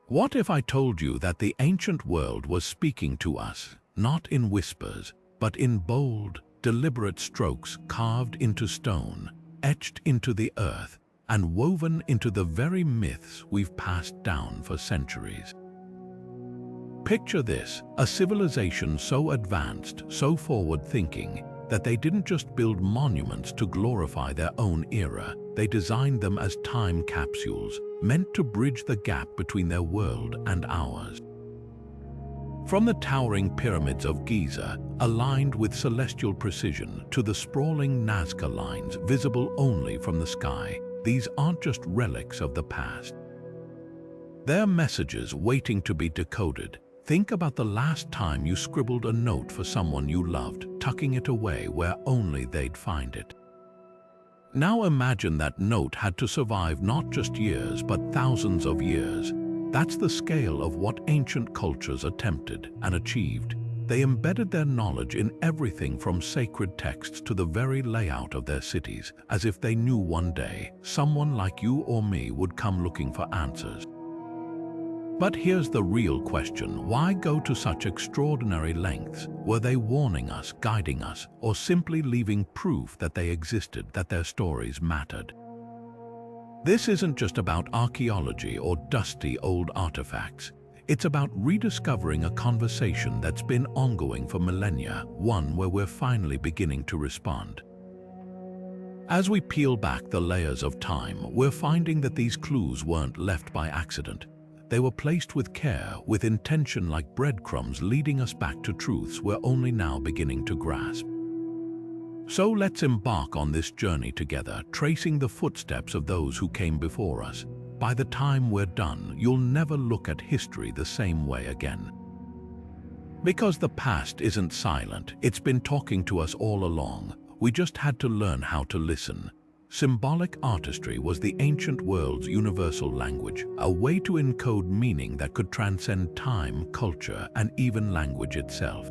What if I told you that the ancient world was speaking to us, not in whispers, but in bold, deliberate strokes carved into stone, etched into the earth, and woven into the very myths we've passed down for centuries? Picture this, a civilization so advanced, so forward-thinking, that they didn't just build monuments to glorify their own era, they designed them as time capsules, meant to bridge the gap between their world and ours. From the towering pyramids of Giza, aligned with celestial precision, to the sprawling Nazca lines visible only from the sky, these aren't just relics of the past. They're messages waiting to be decoded. Think about the last time you scribbled a note for someone you loved, tucking it away where only they'd find it. Now imagine that note had to survive not just years, but thousands of years. That's the scale of what ancient cultures attempted and achieved. They embedded their knowledge in everything from sacred texts to the very layout of their cities, as if they knew one day someone like you or me would come looking for answers. But here's the real question: why go to such extraordinary lengths? Were they warning us, guiding us, or simply leaving proof that they existed, that their stories mattered? This isn't just about archaeology or dusty old artifacts. It's about rediscovering a conversation that's been ongoing for millennia, one where we're finally beginning to respond. As we peel back the layers of time, we're finding that these clues weren't left by accident. They were placed with care, with intention, like breadcrumbs leading us back to truths we're only now beginning to grasp. So let's embark on this journey together, tracing the footsteps of those who came before us. By the time we're done, you'll never look at history the same way again. Because the past isn't silent, it's been talking to us all along. We just had to learn how to listen. Symbolic artistry was the ancient world's universal language, a way to encode meaning that could transcend time, culture, and even language itself.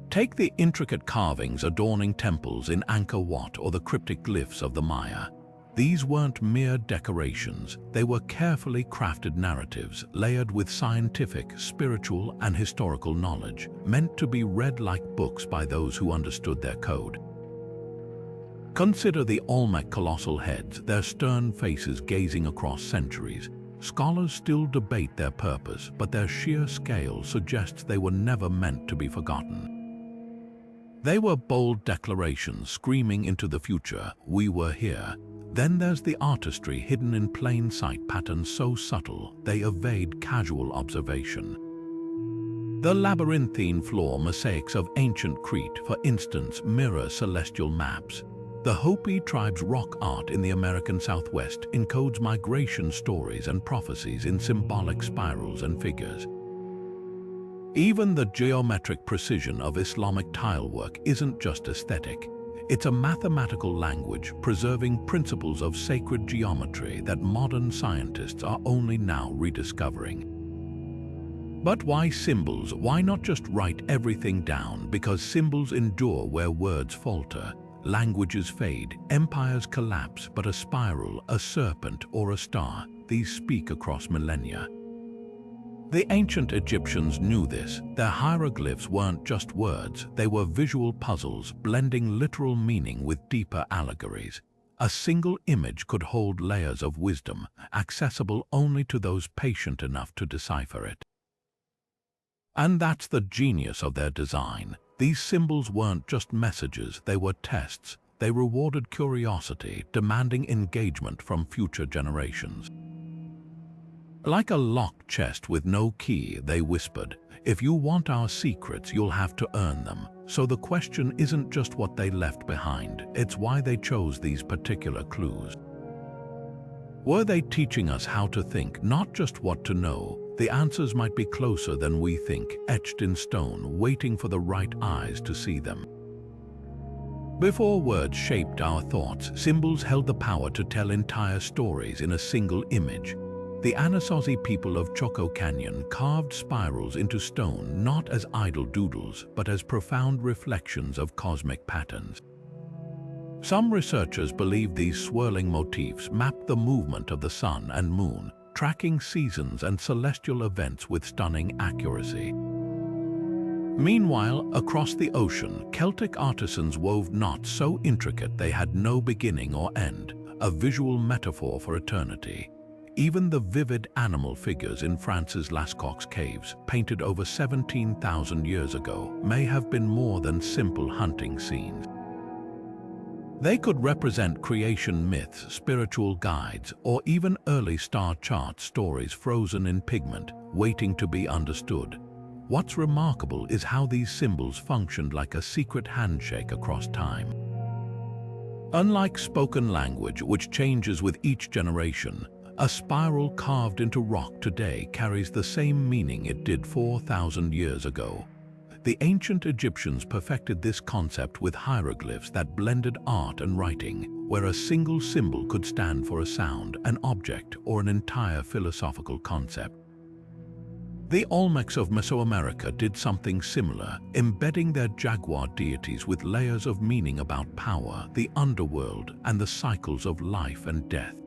Take the intricate carvings adorning temples in Angkor Wat or the cryptic glyphs of the Maya. These weren't mere decorations, they were carefully crafted narratives layered with scientific, spiritual, and historical knowledge, meant to be read like books by those who understood their code. Consider the Olmec colossal heads, their stern faces gazing across centuries. Scholars still debate their purpose, but their sheer scale suggests they were never meant to be forgotten. They were bold declarations screaming into the future, "We were here." Then there's the artistry hidden in plain sight, patterns so subtle they evade casual observation. The labyrinthine floor mosaics of ancient Crete, for instance, mirror celestial maps. The Hopi tribe's rock art in the American Southwest encodes migration stories and prophecies in symbolic spirals and figures. Even the geometric precision of Islamic tilework isn't just aesthetic. It's a mathematical language preserving principles of sacred geometry that modern scientists are only now rediscovering. But why symbols? Why not just write everything down? Because symbols endure where words falter. Languages fade, empires collapse, but a spiral, a serpent, or a star, these speak across millennia. The ancient Egyptians knew this. Their hieroglyphs weren't just words, they were visual puzzles, blending literal meaning with deeper allegories. A single image could hold layers of wisdom, accessible only to those patient enough to decipher it. And that's the genius of their design. These symbols weren't just messages, they were tests. They rewarded curiosity, demanding engagement from future generations. Like a locked chest with no key, they whispered, "If you want our secrets, you'll have to earn them." So the question isn't just what they left behind, it's why they chose these particular clues. Were they teaching us how to think, not just what to know? The answers might be closer than we think, etched in stone, waiting for the right eyes to see them. Before words shaped our thoughts, symbols held the power to tell entire stories in a single image. The Anasazi people of Choco Canyon carved spirals into stone not as idle doodles, but as profound reflections of cosmic patterns. Some researchers believe these swirling motifs mapped the movement of the sun and moon, tracking seasons and celestial events with stunning accuracy. Meanwhile, across the ocean, Celtic artisans wove knots so intricate they had no beginning or end, a visual metaphor for eternity. Even the vivid animal figures in France's Lascaux caves, painted over 17,000 years ago, may have been more than simple hunting scenes. They could represent creation myths, spiritual guides, or even early star chart stories frozen in pigment, waiting to be understood. What's remarkable is how these symbols functioned like a secret handshake across time. Unlike spoken language, which changes with each generation, a spiral carved into rock today carries the same meaning it did 4,000 years ago. The ancient Egyptians perfected this concept with hieroglyphs that blended art and writing, where a single symbol could stand for a sound, an object, or an entire philosophical concept. The Olmecs of Mesoamerica did something similar, embedding their jaguar deities with layers of meaning about power, the underworld, and the cycles of life and death.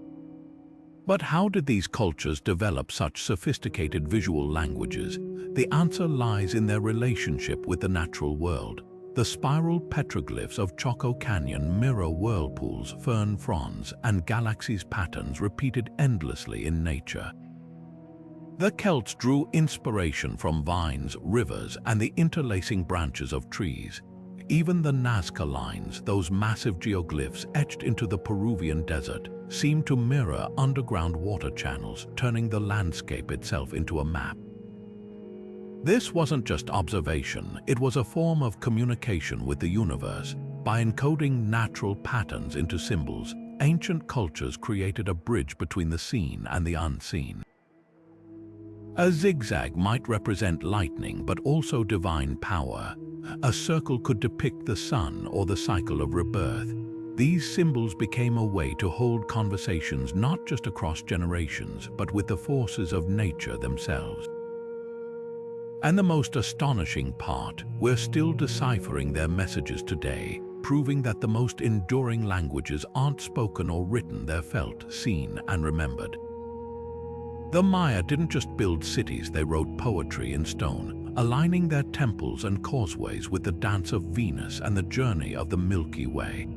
But how did these cultures develop such sophisticated visual languages? The answer lies in their relationship with the natural world. The spiral petroglyphs of Choco Canyon mirror whirlpools, fern fronds, and galaxies patterns repeated endlessly in nature. The Celts drew inspiration from vines, rivers, and the interlacing branches of trees. Even the Nazca lines, those massive geoglyphs etched into the Peruvian desert, seemed to mirror underground water channels, turning the landscape itself into a map. This wasn't just observation, it was a form of communication with the universe. By encoding natural patterns into symbols, ancient cultures created a bridge between the seen and the unseen. A zigzag might represent lightning, but also divine power. A circle could depict the sun or the cycle of rebirth. These symbols became a way to hold conversations not just across generations, but with the forces of nature themselves. And the most astonishing part, we're still deciphering their messages today, proving that the most enduring languages aren't spoken or written, they're felt, seen, and remembered. The Maya didn't just build cities, they wrote poetry in stone, aligning their temples and causeways with the dance of Venus and the journey of the Milky Way.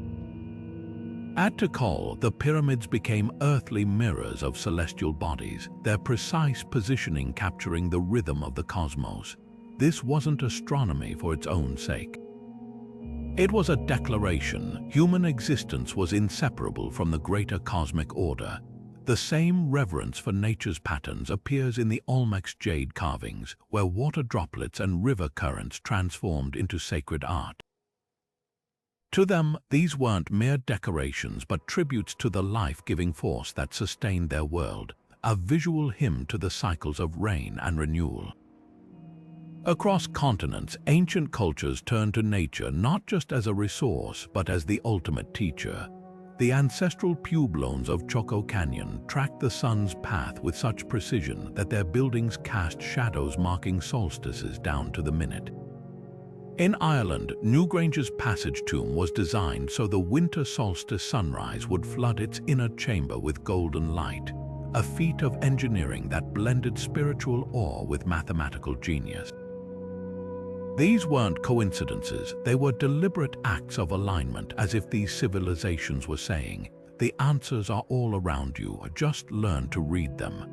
At Decode, the pyramids became earthly mirrors of celestial bodies, their precise positioning capturing the rhythm of the cosmos. This wasn't astronomy for its own sake. It was a declaration. Human existence was inseparable from the greater cosmic order. The same reverence for nature's patterns appears in the Olmec's jade carvings, where water droplets and river currents transformed into sacred art. To them, these weren't mere decorations but tributes to the life-giving force that sustained their world, a visual hymn to the cycles of rain and renewal. Across continents, ancient cultures turned to nature not just as a resource but as the ultimate teacher. The ancestral pueblones of Choco Canyon tracked the sun's path with such precision that their buildings cast shadows marking solstices down to the minute. In Ireland, Newgrange's passage tomb was designed so the winter solstice sunrise would flood its inner chamber with golden light, a feat of engineering that blended spiritual awe with mathematical genius. These weren't coincidences, they were deliberate acts of alignment, as if these civilizations were saying, "The answers are all around you, just learn to read them."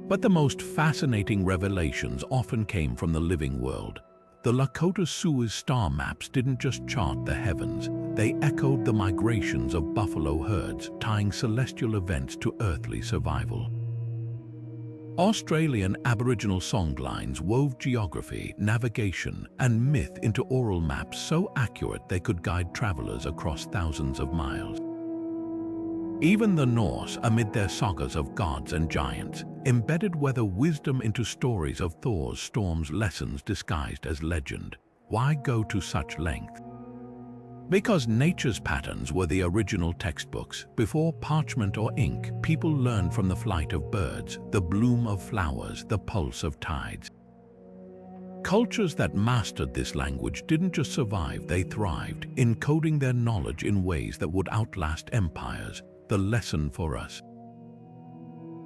But the most fascinating revelations often came from the living world. The Lakota Sioux star maps didn't just chart the heavens, they echoed the migrations of buffalo herds, tying celestial events to earthly survival. Australian Aboriginal songlines wove geography, navigation, and myth into oral maps so accurate they could guide travelers across thousands of miles. Even the Norse, amid their sagas of gods and giants, embedded weather wisdom into stories of Thor's storms, lessons disguised as legend. Why go to such length? Because nature's patterns were the original textbooks. Before parchment or ink, people learned from the flight of birds, the bloom of flowers, the pulse of tides. Cultures that mastered this language didn't just survive, they thrived, encoding their knowledge in ways that would outlast empires. The lesson for us: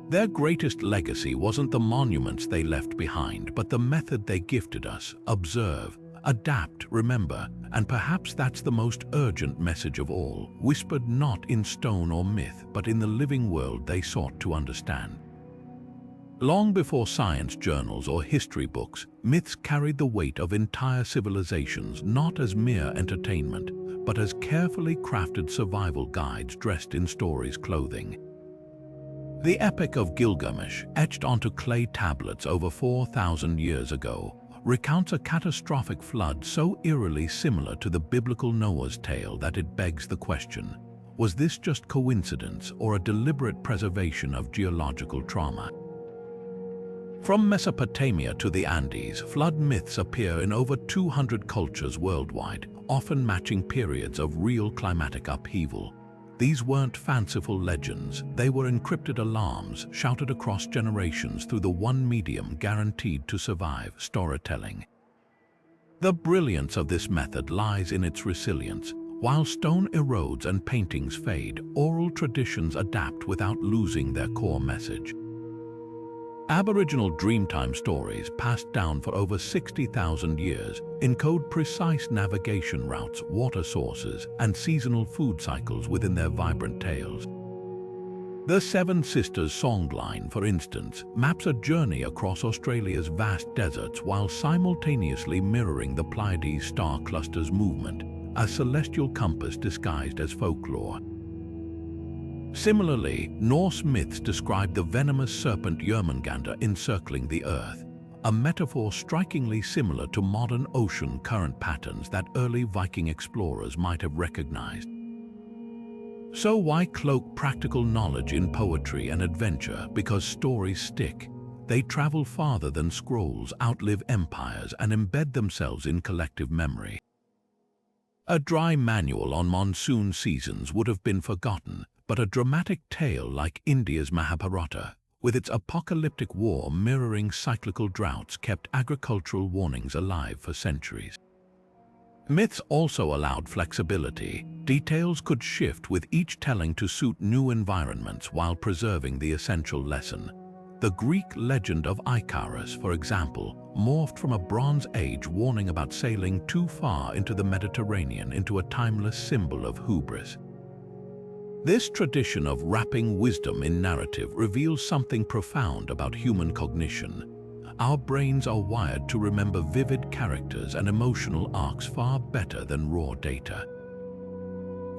Their greatest legacy wasn't the monuments they left behind, but the method they gifted us: observe, adapt, remember, and perhaps that's the most urgent message of all, whispered not in stone or myth, but in the living world they sought to understand. Long before science journals or history books, myths carried the weight of entire civilizations, not as mere entertainment, but as carefully crafted survival guides dressed in stories' clothing. The Epic of Gilgamesh, etched onto clay tablets over 4,000 years ago, recounts a catastrophic flood so eerily similar to the biblical Noah's tale that it begs the question: was this just coincidence or a deliberate preservation of geological trauma? From Mesopotamia to the Andes, flood myths appear in over 200 cultures worldwide, often matching periods of real climatic upheaval. These weren't fanciful legends, they were encrypted alarms shouted across generations through the one medium guaranteed to survive: storytelling. The brilliance of this method lies in its resilience. While stone erodes and paintings fade, oral traditions adapt without losing their core message. Aboriginal Dreamtime stories, passed down for over 60,000 years, encode precise navigation routes, water sources, and seasonal food cycles within their vibrant tales. The Seven Sisters songline, for instance, maps a journey across Australia's vast deserts while simultaneously mirroring the Pleiades star cluster's movement, a celestial compass disguised as folklore. Similarly, Norse myths describe the venomous serpent Jörmungandr encircling the earth, a metaphor strikingly similar to modern ocean current patterns that early Viking explorers might have recognized. So why cloak practical knowledge in poetry and adventure? Because stories stick. They travel farther than scrolls, outlive empires, and embed themselves in collective memory. A dry manual on monsoon seasons would have been forgotten, but a dramatic tale like India's Mahabharata, with its apocalyptic war mirroring cyclical droughts, kept agricultural warnings alive for centuries. Myths also allowed flexibility. Details could shift with each telling to suit new environments while preserving the essential lesson. The Greek legend of Icarus, for example, morphed from a Bronze Age warning about sailing too far into the Mediterranean into a timeless symbol of hubris. This tradition of wrapping wisdom in narrative reveals something profound about human cognition. Our brains are wired to remember vivid characters and emotional arcs far better than raw data.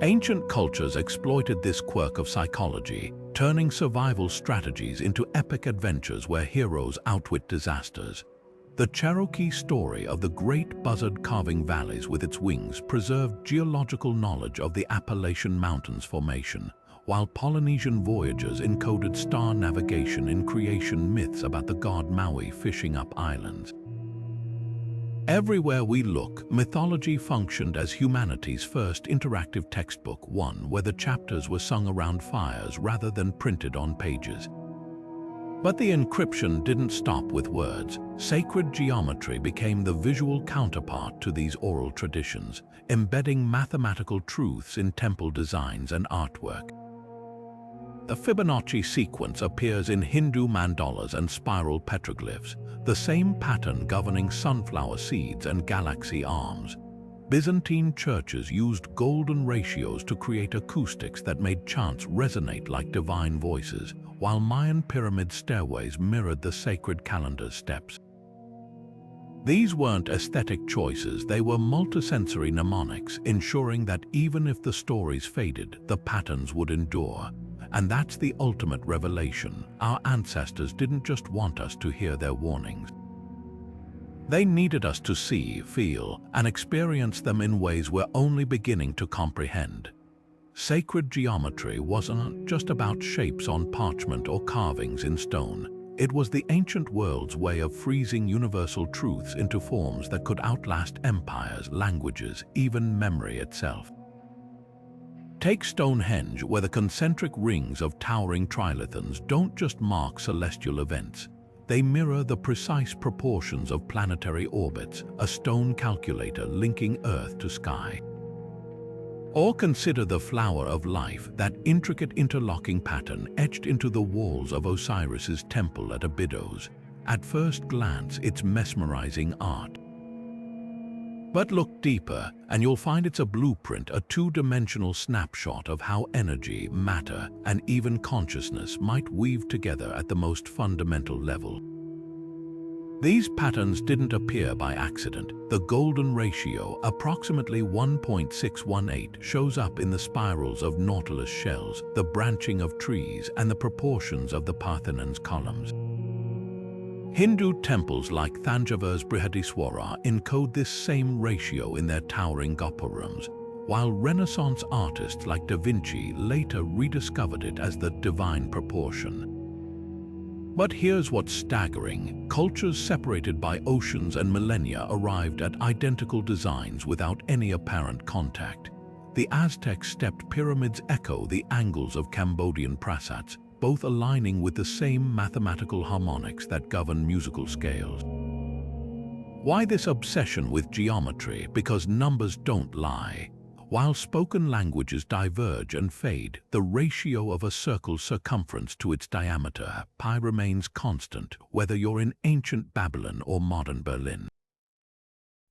Ancient cultures exploited this quirk of psychology, turning survival strategies into epic adventures where heroes outwit disasters. The Cherokee story of the Great Buzzard carving valleys with its wings preserved geological knowledge of the Appalachian Mountains formation, while Polynesian voyagers encoded star navigation in creation myths about the god Maui fishing up islands. Everywhere we look, mythology functioned as humanity's first interactive textbook, one where the chapters were sung around fires rather than printed on pages. But the encryption didn't stop with words. Sacred geometry became the visual counterpart to these oral traditions, embedding mathematical truths in temple designs and artwork. The Fibonacci sequence appears in Hindu mandalas and spiral petroglyphs, the same pattern governing sunflower seeds and galaxy arms. Byzantine churches used golden ratios to create acoustics that made chants resonate like divine voices, while Mayan pyramid stairways mirrored the sacred calendar's steps. These weren't aesthetic choices, they were multisensory mnemonics, ensuring that even if the stories faded, the patterns would endure. And that's the ultimate revelation. Our ancestors didn't just want us to hear their warnings. They needed us to see, feel, and experience them in ways we're only beginning to comprehend. Sacred geometry wasn't just about shapes on parchment or carvings in stone. It was the ancient world's way of freezing universal truths into forms that could outlast empires, languages, even memory itself. Take Stonehenge, where the concentric rings of towering trilithons don't just mark celestial events. They mirror the precise proportions of planetary orbits, a stone calculator linking Earth to sky. Or consider the flower of life, that intricate interlocking pattern etched into the walls of Osiris's temple at Abydos. At first glance, it's mesmerizing art. But look deeper, and you'll find it's a blueprint, a two-dimensional snapshot of how energy, matter, and even consciousness might weave together at the most fundamental level. These patterns didn't appear by accident. The golden ratio, approximately 1.618, shows up in the spirals of nautilus shells, the branching of trees, and the proportions of the Parthenon's columns. Hindu temples like Thanjavure's Brihadiswara encode this same ratio in their towering gopurams, while Renaissance artists like Da Vinci later rediscovered it as the divine proportion. But here's what's staggering. Cultures separated by oceans and millennia arrived at identical designs without any apparent contact. The Aztec stepped pyramids echo the angles of Cambodian prasats, both aligning with the same mathematical harmonics that govern musical scales. Why this obsession with geometry? Because numbers don't lie. While spoken languages diverge and fade, the ratio of a circle's circumference to its diameter, pi, remains constant, whether you're in ancient Babylon or modern Berlin.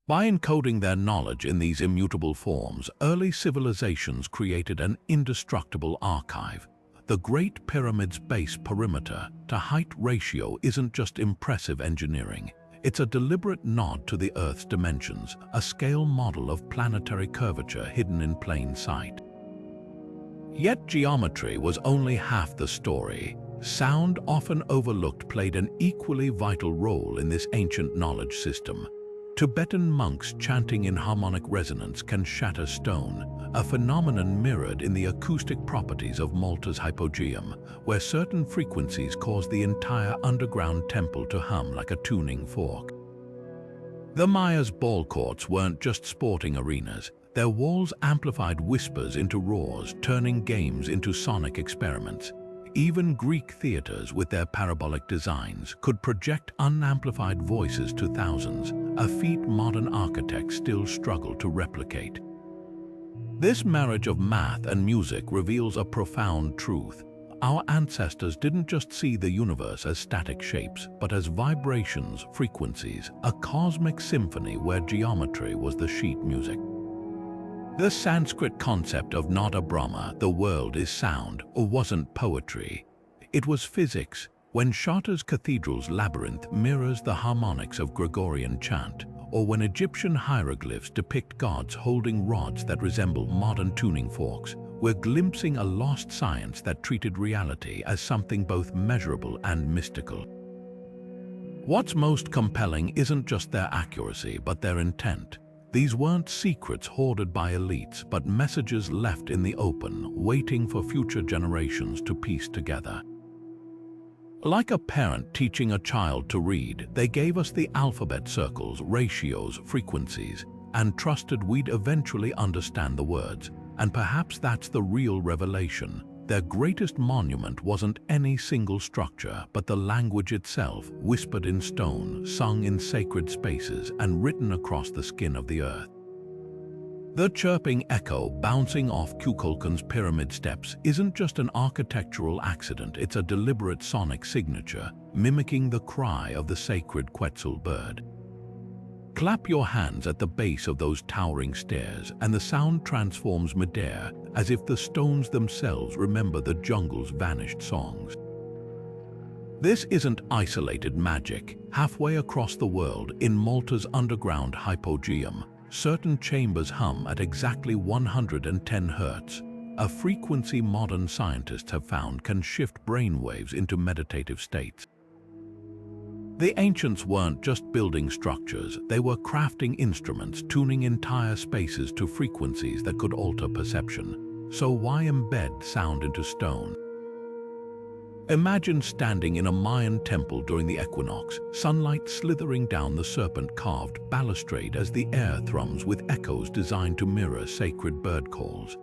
By encoding their knowledge in these immutable forms, early civilizations created an indestructible archive. The Great Pyramid's base perimeter to height ratio isn't just impressive engineering. It's a deliberate nod to the Earth's dimensions, a scale model of planetary curvature hidden in plain sight. Yet geometry was only half the story. Sound, often overlooked, played an equally vital role in this ancient knowledge system. Tibetan monks chanting in harmonic resonance can shatter stone, a phenomenon mirrored in the acoustic properties of Malta's hypogeum, where certain frequencies cause the entire underground temple to hum like a tuning fork. The Mayas' ball courts weren't just sporting arenas. Their walls amplified whispers into roars, turning games into sonic experiments. Even Greek theaters, with their parabolic designs, could project unamplified voices to thousands, a feat modern architects still struggle to replicate. This marriage of math and music reveals a profound truth. Our ancestors didn't just see the universe as static shapes, but as vibrations, frequencies, a cosmic symphony where geometry was the sheet music. The Sanskrit concept of Nada Brahma, the world is sound, wasn't poetry. It was physics. When Chartres Cathedral's labyrinth mirrors the harmonics of Gregorian chant, or when Egyptian hieroglyphs depict gods holding rods that resemble modern tuning forks, we're glimpsing a lost science that treated reality as something both measurable and mystical. What's most compelling isn't just their accuracy, but their intent. These weren't secrets hoarded by elites, but messages left in the open, waiting for future generations to piece together. Like a parent teaching a child to read, they gave us the alphabet, circles, ratios, frequencies, and trusted we'd eventually understand the words. And perhaps that's the real revelation. Their greatest monument wasn't any single structure, but the language itself, whispered in stone, sung in sacred spaces, and written across the skin of the earth. The chirping echo bouncing off Kukulkan's pyramid steps isn't just an architectural accident, it's a deliberate sonic signature, mimicking the cry of the sacred Quetzal bird. Clap your hands at the base of those towering stairs, and the sound transforms midair, as if the stones themselves remember the jungle's vanished songs. This isn't isolated magic. Halfway across the world, in Malta's underground hypogeum, certain chambers hum at exactly 110 Hz, a frequency modern scientists have found can shift brainwaves into meditative states. The ancients weren't just building structures, they were crafting instruments, tuning entire spaces to frequencies that could alter perception. So why embed sound into stone? Imagine standing in a Mayan temple during the equinox, sunlight slithering down the serpent-carved balustrade as the air thrums with echoes designed to mirror sacred bird calls.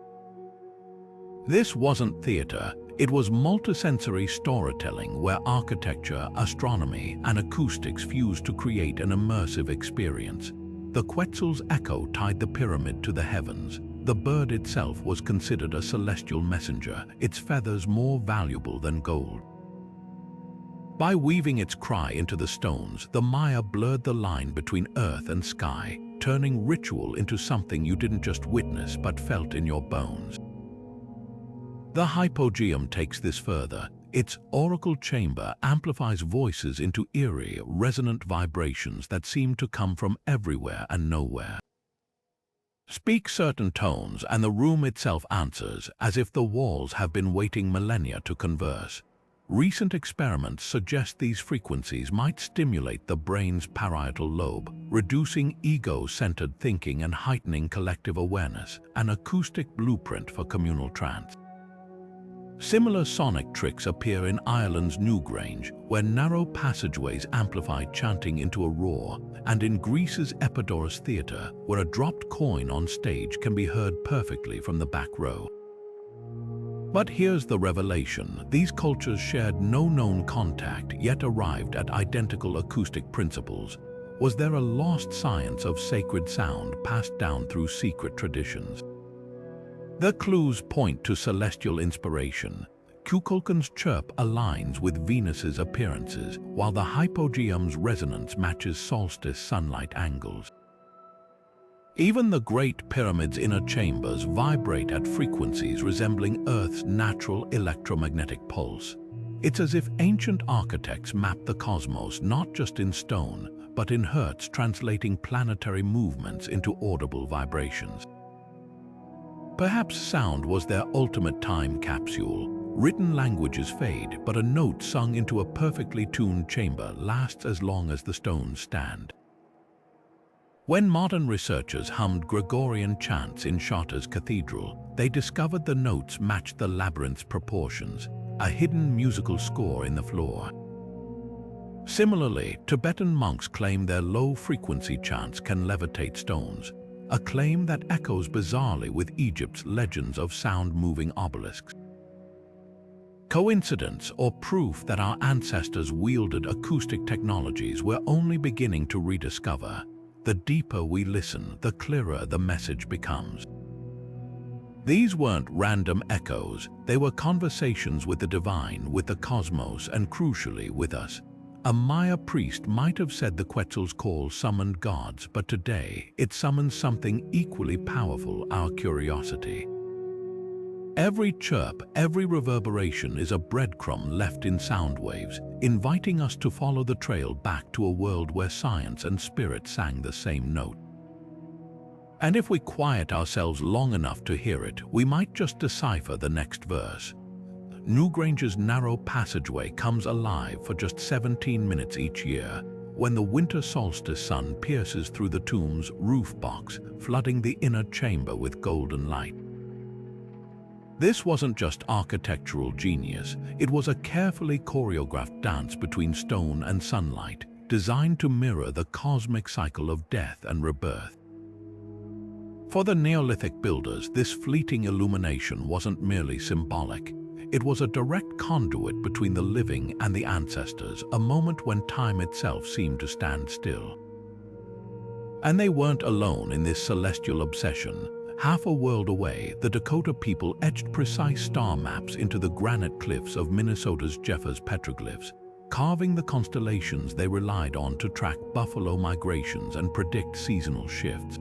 This wasn't theater, it was multisensory storytelling where architecture, astronomy, and acoustics fused to create an immersive experience. The Quetzal's echo tied the pyramid to the heavens, The bird itself was considered a celestial messenger, its feathers more valuable than gold. By weaving its cry into the stones, the Maya blurred the line between earth and sky, turning ritual into something you didn't just witness but felt in your bones. The hypogeum takes this further. Its oracle chamber amplifies voices into eerie, resonant vibrations that seem to come from everywhere and nowhere. Speak certain tones and the room itself answers, as if the walls have been waiting millennia to converse. Recent experiments suggest these frequencies might stimulate the brain's parietal lobe, reducing ego-centered thinking and heightening collective awareness, an acoustic blueprint for communal trance. Similar sonic tricks appear in Ireland's Newgrange, where narrow passageways amplify chanting into a roar, and in Greece's Epidaurus Theatre, where a dropped coin on stage can be heard perfectly from the back row. But here's the revelation. These cultures shared no known contact, yet arrived at identical acoustic principles. Was there a lost science of sacred sound passed down through secret traditions? The clues point to celestial inspiration. Kukulkan's chirp aligns with Venus's appearances, while the hypogeum's resonance matches solstice sunlight angles. Even the Great Pyramid's inner chambers vibrate at frequencies resembling Earth's natural electromagnetic pulse. It's as if ancient architects mapped the cosmos not just in stone, but in hertz, translating planetary movements into audible vibrations. Perhaps sound was their ultimate time capsule. Written languages fade, but a note sung into a perfectly tuned chamber lasts as long as the stones stand. When modern researchers hummed Gregorian chants in Chartres Cathedral, they discovered the notes matched the labyrinth's proportions, a hidden musical score in the floor. Similarly, Tibetan monks claim their low-frequency chants can levitate stones, a claim that echoes bizarrely with Egypt's legends of sound-moving obelisks. Coincidence or proof that our ancestors wielded acoustic technologies we're only beginning to rediscover? The deeper we listen, the clearer the message becomes. These weren't random echoes, they were conversations with the divine, with the cosmos, and crucially, with us. A Maya priest might have said the Quetzal's call summoned gods, but today it summons something equally powerful, our curiosity. Every chirp, every reverberation is a breadcrumb left in sound waves, inviting us to follow the trail back to a world where science and spirit sang the same note. And if we quiet ourselves long enough to hear it, we might just decipher the next verse. Newgrange's narrow passageway comes alive for just 17 minutes each year, when the winter solstice sun pierces through the tomb's roof box, flooding the inner chamber with golden light. This wasn't just architectural genius, it was a carefully choreographed dance between stone and sunlight, designed to mirror the cosmic cycle of death and rebirth. For the Neolithic builders, this fleeting illumination wasn't merely symbolic. It was a direct conduit between the living and the ancestors, a moment when time itself seemed to stand still. And they weren't alone in this celestial obsession. Half a world away, the Dakota people etched precise star maps into the granite cliffs of Minnesota's Jeffers petroglyphs, carving the constellations they relied on to track buffalo migrations and predict seasonal shifts.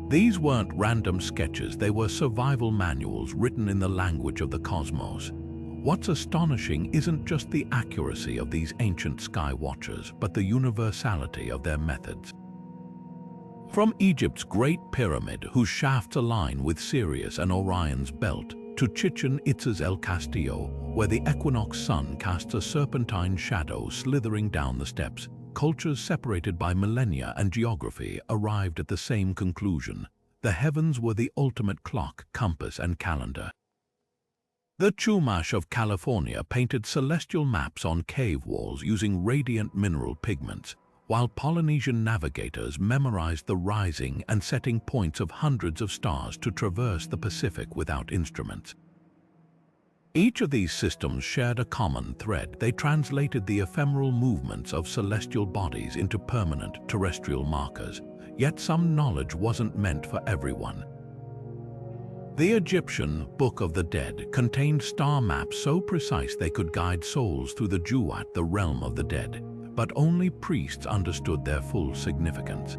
These weren't random sketches, they were survival manuals written in the language of the cosmos. What's astonishing isn't just the accuracy of these ancient sky watchers, but the universality of their methods. From Egypt's Great Pyramid, whose shafts align with Sirius and Orion's belt, to Chichen Itza's El Castillo, where the equinox sun casts a serpentine shadow slithering down the steps, cultures separated by millennia and geography arrived at the same conclusion. The heavens were the ultimate clock, compass, and calendar. The Chumash of California painted celestial maps on cave walls using radiant mineral pigments, while Polynesian navigators memorized the rising and setting points of hundreds of stars to traverse the Pacific without instruments. Each of these systems shared a common thread. They translated the ephemeral movements of celestial bodies into permanent terrestrial markers, yet some knowledge wasn't meant for everyone. The Egyptian Book of the Dead contained star maps so precise they could guide souls through the Duat, the realm of the dead, but only priests understood their full significance.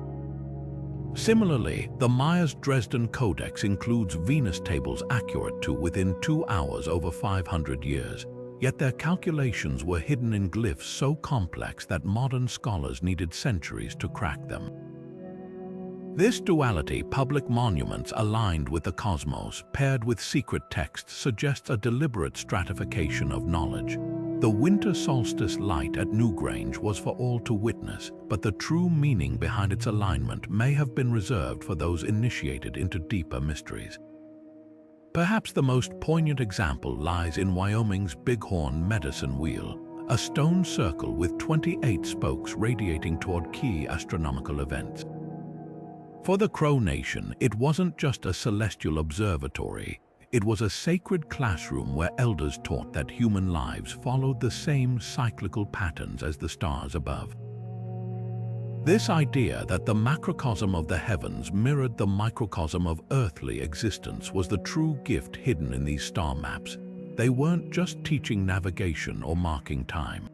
Similarly, the Maya's Dresden Codex includes Venus tables accurate to within 2 hours over 500 years, yet their calculations were hidden in glyphs so complex that modern scholars needed centuries to crack them. This duality, public monuments aligned with the cosmos, paired with secret texts, suggests a deliberate stratification of knowledge. The winter solstice light at Newgrange was for all to witness, but the true meaning behind its alignment may have been reserved for those initiated into deeper mysteries. Perhaps the most poignant example lies in Wyoming's Bighorn Medicine Wheel, a stone circle with 28 spokes radiating toward key astronomical events. For the Crow Nation, it wasn't just a celestial observatory, it was a sacred classroom where elders taught that human lives followed the same cyclical patterns as the stars above. This idea that the macrocosm of the heavens mirrored the microcosm of earthly existence was the true gift hidden in these star maps. They weren't just teaching navigation or marking time.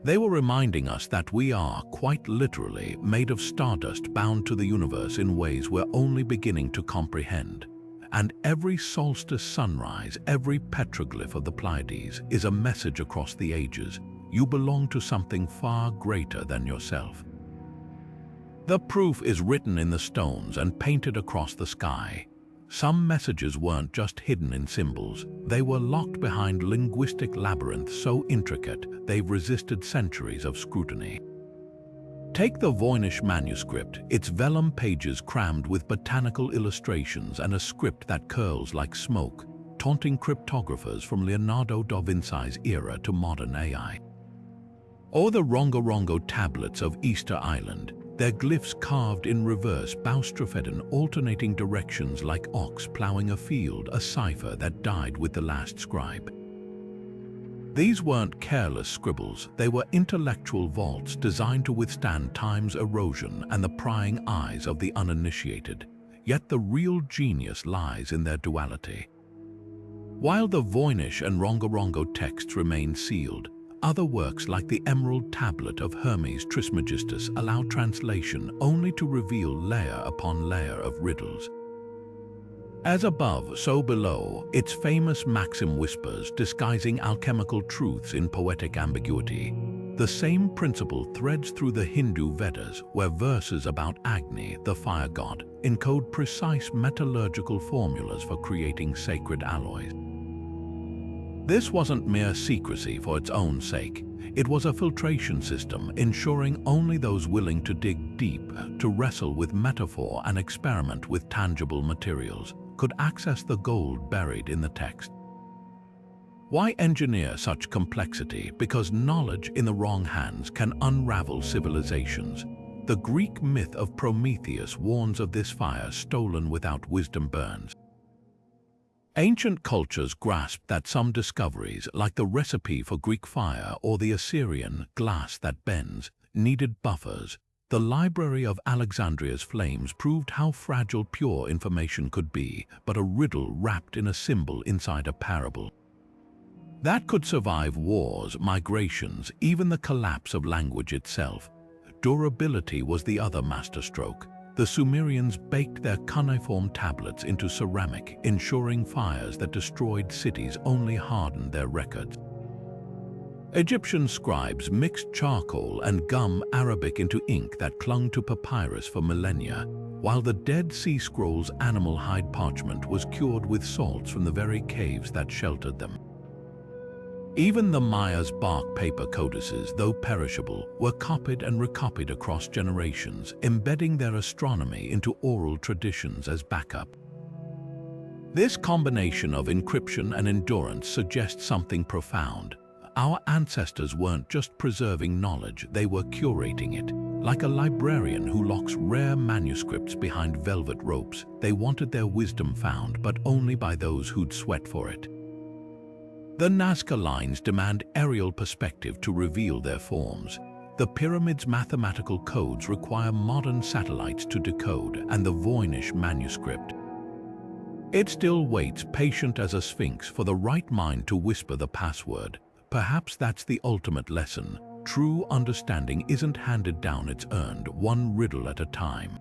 They were reminding us that we are, quite literally, made of stardust bound to the universe in ways we're only beginning to comprehend. And every solstice sunrise, every petroglyph of the Pleiades is a message across the ages. You belong to something far greater than yourself. The proof is written in the stones and painted across the sky. Some messages weren't just hidden in symbols, they were locked behind linguistic labyrinths so intricate they've resisted centuries of scrutiny. Take the Voynich manuscript, its vellum pages crammed with botanical illustrations and a script that curls like smoke, taunting cryptographers from Leonardo da Vinci's era to modern AI. Or the Rongorongo tablets of Easter Island, their glyphs carved in reverse Boustrophedon, alternating directions like ox plowing a field, a cipher that died with the last scribe. These weren't careless scribbles, they were intellectual vaults designed to withstand time's erosion and the prying eyes of the uninitiated. Yet the real genius lies in their duality. While the Voynich and Rongorongo texts remain sealed, other works like the Emerald Tablet of Hermes Trismegistus allow translation only to reveal layer upon layer of riddles. As above, so below, its famous maxim whispers, disguising alchemical truths in poetic ambiguity. The same principle threads through the Hindu Vedas, where verses about Agni, the fire god, encode precise metallurgical formulas for creating sacred alloys. This wasn't mere secrecy for its own sake. It was a filtration system, ensuring only those willing to dig deep, to wrestle with metaphor and experiment with tangible materials, could access the gold buried in the text. Why engineer such complexity? Because knowledge in the wrong hands can unravel civilizations. The Greek myth of Prometheus warns of this fire stolen without wisdom burns. Ancient cultures grasped that some discoveries, like the recipe for Greek fire or the Assyrian glass that bends, needed buffers. The Library of Alexandria's flames proved how fragile pure information could be, but a riddle wrapped in a symbol inside a parable. That could survive wars, migrations, even the collapse of language itself. Durability was the other masterstroke. The Sumerians baked their cuneiform tablets into ceramic, ensuring fires that destroyed cities only hardened their records. Egyptian scribes mixed charcoal and gum Arabic into ink that clung to papyrus for millennia, while the Dead Sea Scrolls' animal hide parchment was cured with salts from the very caves that sheltered them. Even the Maya's bark paper codices, though perishable, were copied and recopied across generations, embedding their astronomy into oral traditions as backup. This combination of encryption and endurance suggests something profound. Our ancestors weren't just preserving knowledge, they were curating it. Like a librarian who locks rare manuscripts behind velvet ropes, they wanted their wisdom found, but only by those who'd sweat for it. The Nazca lines demand aerial perspective to reveal their forms. The pyramid's mathematical codes require modern satellites to decode, and the Voynich manuscript. It still waits, patient as a sphinx, for the right mind to whisper the password. Perhaps that's the ultimate lesson. True understanding isn't handed down, it's earned, one riddle at a time.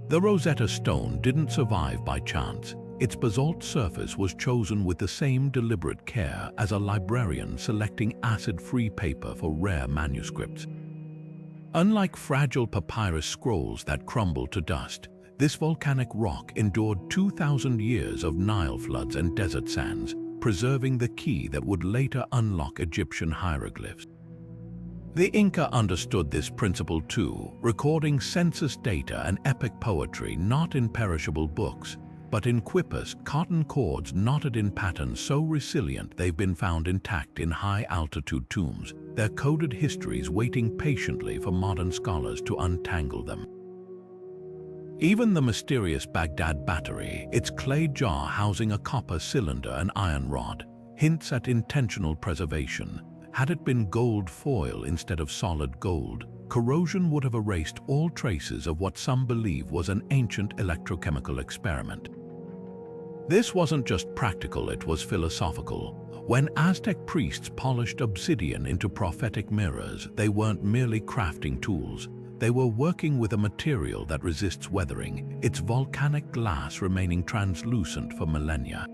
The Rosetta Stone didn't survive by chance. Its basalt surface was chosen with the same deliberate care as a librarian selecting acid-free paper for rare manuscripts. Unlike fragile papyrus scrolls that crumble to dust, this volcanic rock endured 2,000 years of Nile floods and desert sands, preserving the key that would later unlock Egyptian hieroglyphs. The Inca understood this principle too, recording census data and epic poetry not in perishable books, but in quippers, cotton cords knotted in patterns so resilient they've been found intact in high-altitude tombs, their coded histories waiting patiently for modern scholars to untangle them. Even the mysterious Baghdad battery, its clay jar housing a copper cylinder and iron rod, hints at intentional preservation. Had it been gold foil instead of solid gold, corrosion would have erased all traces of what some believe was an ancient electrochemical experiment. This wasn't just practical, it was philosophical. When Aztec priests polished obsidian into prophetic mirrors, they weren't merely crafting tools. They were working with a material that resists weathering, its volcanic glass remaining translucent for millennia.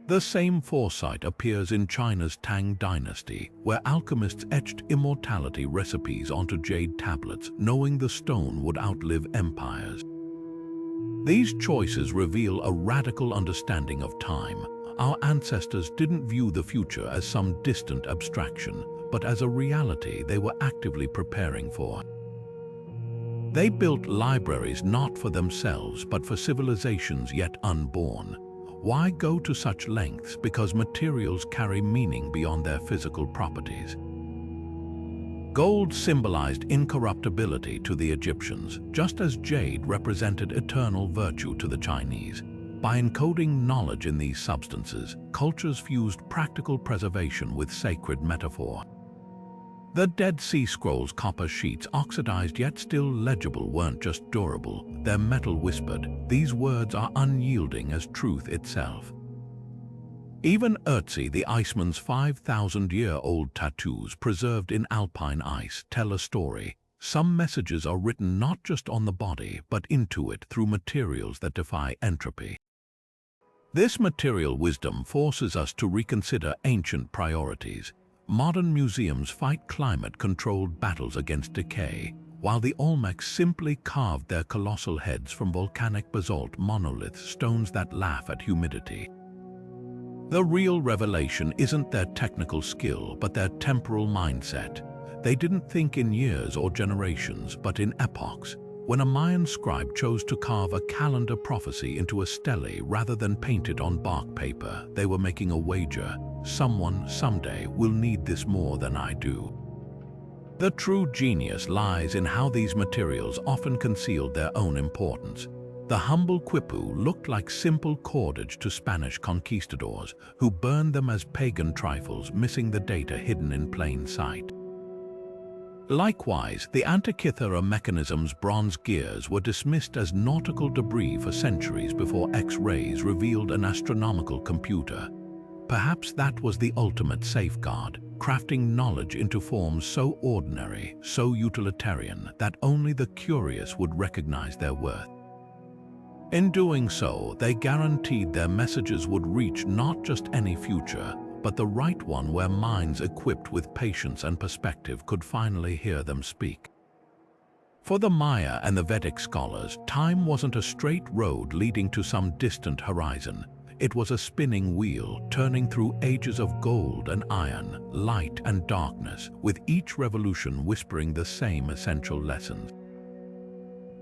The same foresight appears in China's Tang dynasty, where alchemists etched immortality recipes onto jade tablets, knowing the stone would outlive empires. These choices reveal a radical understanding of time. Our ancestors didn't view the future as some distant abstraction, but as a reality they were actively preparing for. They built libraries not for themselves, but for civilizations yet unborn. Why go to such lengths? Because materials carry meaning beyond their physical properties. Gold symbolized incorruptibility to the Egyptians, just as jade represented eternal virtue to the Chinese. By encoding knowledge in these substances, cultures fused practical preservation with sacred metaphor. The Dead Sea Scrolls' copper sheets, oxidized yet still legible, weren't just durable, their metal whispered, "These words are unyielding as truth itself." Even Ötzi the Iceman's 5,000-year-old tattoos preserved in alpine ice tell a story. Some messages are written not just on the body, but into it through materials that defy entropy. This material wisdom forces us to reconsider ancient priorities. Modern museums fight climate-controlled battles against decay, while the Olmecs simply carved their colossal heads from volcanic basalt monoliths, stones that laugh at humidity. The real revelation isn't their technical skill, but their temporal mindset. They didn't think in years or generations, but in epochs. When a Mayan scribe chose to carve a calendar prophecy into a stele rather than paint it on bark paper, they were making a wager. Someone, someday, will need this more than I do. The true genius lies in how these materials often concealed their own importance. The humble quipu looked like simple cordage to Spanish conquistadors, who burned them as pagan trifles, missing the data hidden in plain sight. Likewise, the Antikythera mechanism's bronze gears were dismissed as nautical debris for centuries before X-rays revealed an astronomical computer. Perhaps that was the ultimate safeguard, crafting knowledge into forms so ordinary, so utilitarian, that only the curious would recognize their worth. In doing so, they guaranteed their messages would reach not just any future, but the right one where minds equipped with patience and perspective could finally hear them speak. For the Maya and the Vedic scholars, time wasn't a straight road leading to some distant horizon. It was a spinning wheel, turning through ages of gold and iron, light and darkness, with each revolution whispering the same essential lessons.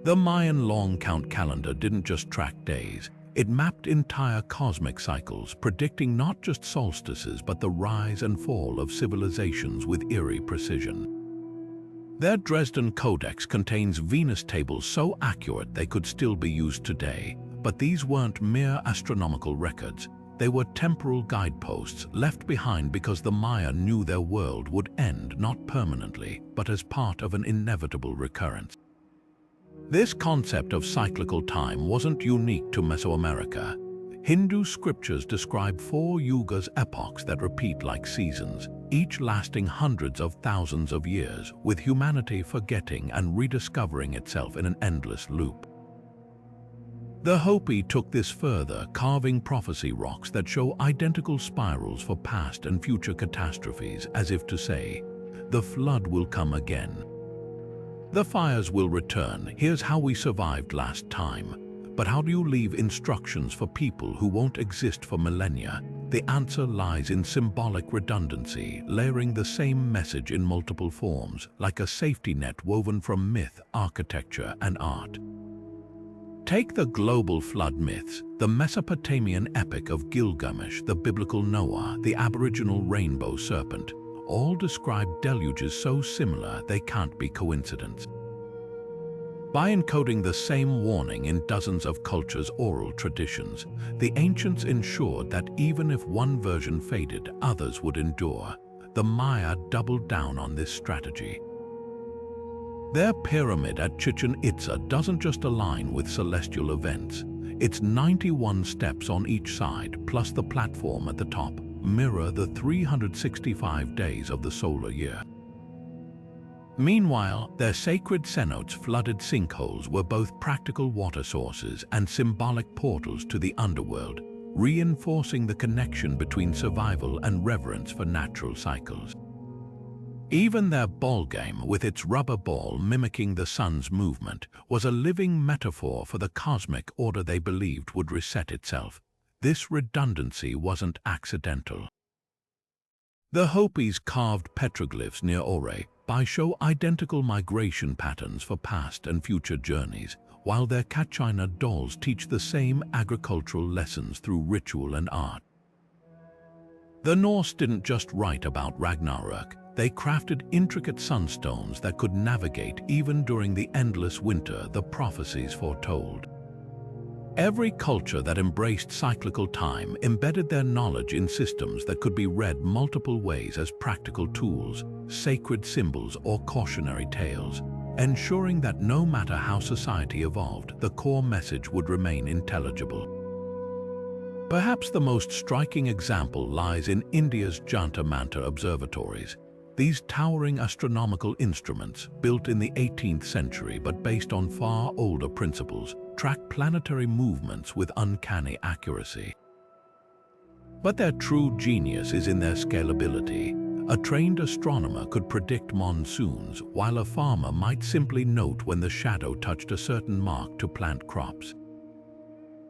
The Mayan long count calendar didn't just track days. It mapped entire cosmic cycles, predicting not just solstices but the rise and fall of civilizations with eerie precision. Their Dresden Codex contains Venus tables so accurate they could still be used today, but these weren't mere astronomical records. They were temporal guideposts left behind because the Maya knew their world would end not permanently, but as part of an inevitable recurrence. This concept of cyclical time wasn't unique to Mesoamerica. Hindu scriptures describe 4 yugas, epochs that repeat like seasons, each lasting hundreds of thousands of years, with humanity forgetting and rediscovering itself in an endless loop. The Hopi took this further, carving prophecy rocks that show identical spirals for past and future catastrophes, as if to say, the flood will come again. The fires will return. Here's how we survived last time. But how do you leave instructions for people who won't exist for millennia? The answer lies in symbolic redundancy, layering the same message in multiple forms, like a safety net woven from myth, architecture, and art. Take the global flood myths, the Mesopotamian epic of Gilgamesh, the biblical Noah, the Aboriginal rainbow serpent. All describe deluges so similar they can't be coincidence. By encoding the same warning in dozens of cultures' oral traditions, the ancients ensured that even if one version faded, others would endure. The Maya doubled down on this strategy. Their pyramid at Chichen Itza doesn't just align with celestial events. Its 91 steps on each side, plus the platform at the top, mirror the 365 days of the solar year. Meanwhile, their sacred cenotes, flooded sinkholes, were both practical water sources and symbolic portals to the underworld, reinforcing the connection between survival and reverence for natural cycles. Even their ball game, with its rubber ball mimicking the sun's movement, was a living metaphor for the cosmic order they believed would reset itself. This redundancy wasn't accidental. The Hopis carved petroglyphs near Ore by show identical migration patterns for past and future journeys, while their Kachina dolls teach the same agricultural lessons through ritual and art. The Norse didn't just write about Ragnarök, they crafted intricate sunstones that could navigate even during the endless winter the prophecies foretold. Every culture that embraced cyclical time embedded their knowledge in systems that could be read multiple ways as practical tools, sacred symbols, or cautionary tales, ensuring that no matter how society evolved, the core message would remain intelligible. Perhaps the most striking example lies in India's Jantar Mantar observatories. These towering astronomical instruments, built in the 18th century but based on far older principles, track planetary movements with uncanny accuracy. But their true genius is in their scalability. A trained astronomer could predict monsoons, while a farmer might simply note when the shadow touched a certain mark to plant crops.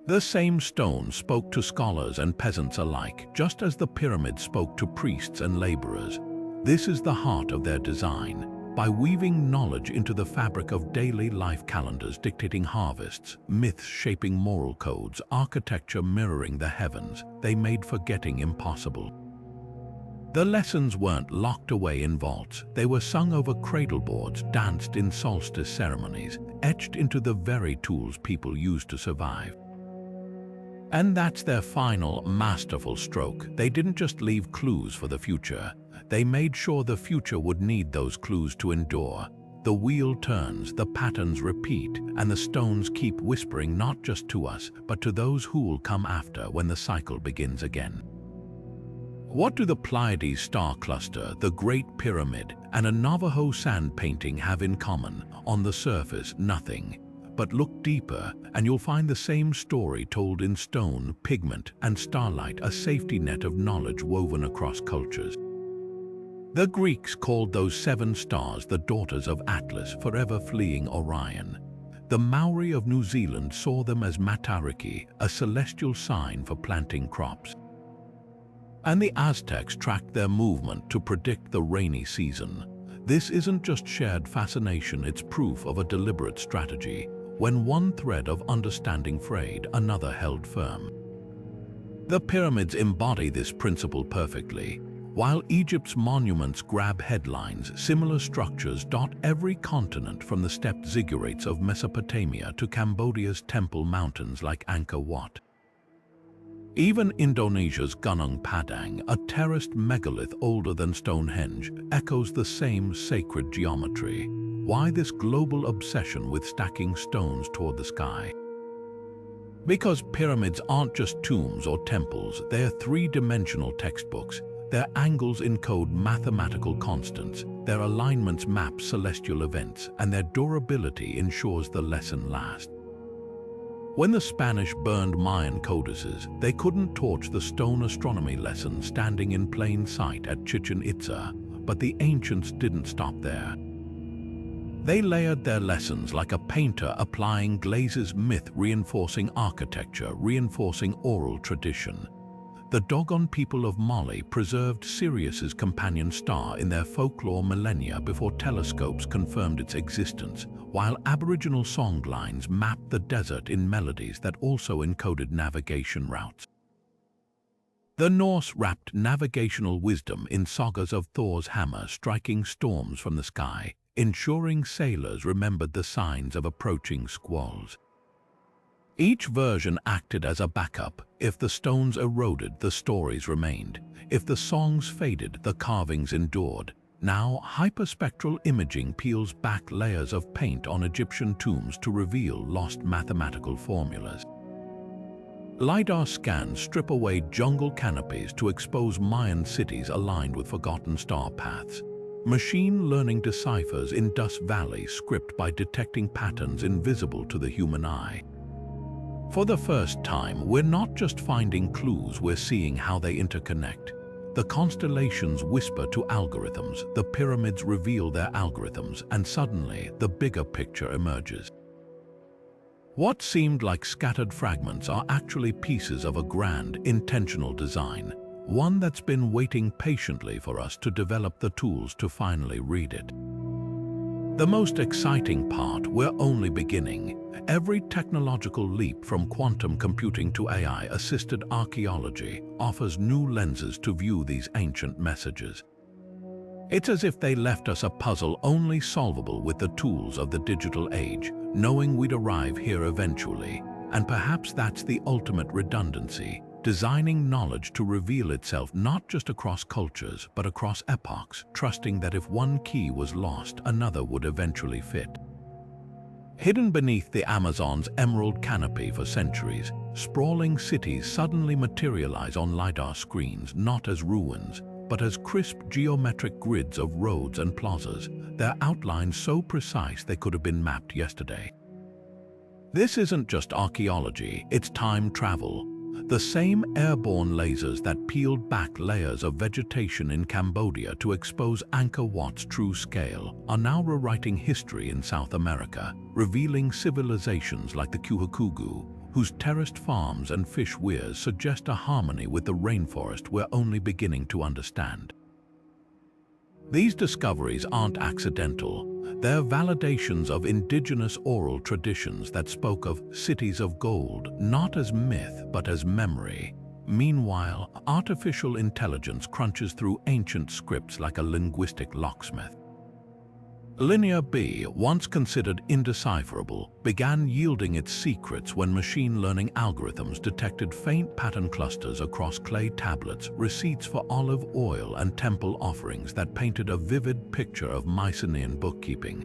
The same stone spoke to scholars and peasants alike, just as the pyramid spoke to priests and laborers. This is the heart of their design. By weaving knowledge into the fabric of daily life, calendars dictating harvests, myths shaping moral codes, architecture mirroring the heavens, they made forgetting impossible. The lessons weren't locked away in vaults. They were sung over cradleboards, danced in solstice ceremonies, etched into the very tools people used to survive. And that's their final, masterful stroke. They didn't just leave clues for the future. They made sure the future would need those clues to endure. The wheel turns, the patterns repeat, and the stones keep whispering not just to us, but to those who will come after when the cycle begins again. What do the Pleiades star cluster, the Great Pyramid, and a Navajo sand painting have in common? On the surface, nothing. But look deeper, and you'll find the same story told in stone, pigment, and starlight, a safety net of knowledge woven across cultures. The Greeks called those 7 stars the daughters of Atlas, forever fleeing Orion. The Maori of New Zealand saw them as Matariki, a celestial sign for planting crops. And the Aztecs tracked their movement to predict the rainy season. This isn't just shared fascination, it's proof of a deliberate strategy. When one thread of understanding frayed, another held firm. The pyramids embody this principle perfectly. While Egypt's monuments grab headlines, similar structures dot every continent, from the stepped ziggurats of Mesopotamia to Cambodia's temple mountains like Angkor Wat. Even Indonesia's Gunung Padang, a terraced megalith older than Stonehenge, echoes the same sacred geometry. why this global obsession with stacking stones toward the sky. Because pyramids aren't just tombs or temples, they're three-dimensional textbooks. Their angles encode mathematical constants, their alignments map celestial events, and their durability ensures the lesson lasts. When the Spanish burned Mayan codices, they couldn't torch the stone astronomy lesson standing in plain sight at Chichen Itza, but the ancients didn't stop there. They layered their lessons like a painter applying glazes, myth reinforcing architecture, reinforcing oral tradition. The Dogon people of Mali preserved Sirius's companion star in their folklore millennia before telescopes confirmed its existence, while Aboriginal songlines mapped the desert in melodies that also encoded navigation routes. The Norse wrapped navigational wisdom in sagas of Thor's hammer striking storms from the sky, ensuring sailors remembered the signs of approaching squalls. Each version acted as a backup. If the stones eroded, the stories remained. If the songs faded, the carvings endured. Now, hyperspectral imaging peels back layers of paint on Egyptian tombs to reveal lost mathematical formulas. Lidar scans strip away jungle canopies to expose Mayan cities aligned with forgotten star paths. Machine learning deciphers Indus Valley script by detecting patterns invisible to the human eye. For the first time, we're not just finding clues, we're seeing how they interconnect. The constellations whisper to algorithms, the pyramids reveal their algorithms, and suddenly the bigger picture emerges. What seemed like scattered fragments are actually pieces of a grand, intentional design, one that's been waiting patiently for us to develop the tools to finally read it. The most exciting part, we're only beginning. Every technological leap from quantum computing to AI-assisted archaeology offers new lenses to view these ancient messages. It's as if they left us a puzzle only solvable with the tools of the digital age, knowing we'd arrive here eventually. And perhaps that's the ultimate redundancy, designing knowledge to reveal itself not just across cultures, but across epochs, trusting that if one key was lost, another would eventually fit. Hidden beneath the Amazon's emerald canopy for centuries, sprawling cities suddenly materialize on Lidar screens not as ruins, but as crisp geometric grids of roads and plazas, their outlines so precise they could have been mapped yesterday. This isn't just archaeology, it's time travel. The same airborne lasers that peeled back layers of vegetation in Cambodia to expose Angkor Wat's true scale are now rewriting history in South America, revealing civilizations like the Kuhukugu, whose terraced farms and fish weirs suggest a harmony with the rainforest we're only beginning to understand. These discoveries aren't accidental. They're validations of indigenous oral traditions that spoke of cities of gold, not as myth, but as memory. Meanwhile, artificial intelligence crunches through ancient scripts like a linguistic locksmith. Linear B, once considered indecipherable, began yielding its secrets when machine learning algorithms detected faint pattern clusters across clay tablets, receipts for olive oil and temple offerings that painted a vivid picture of Mycenaean bookkeeping.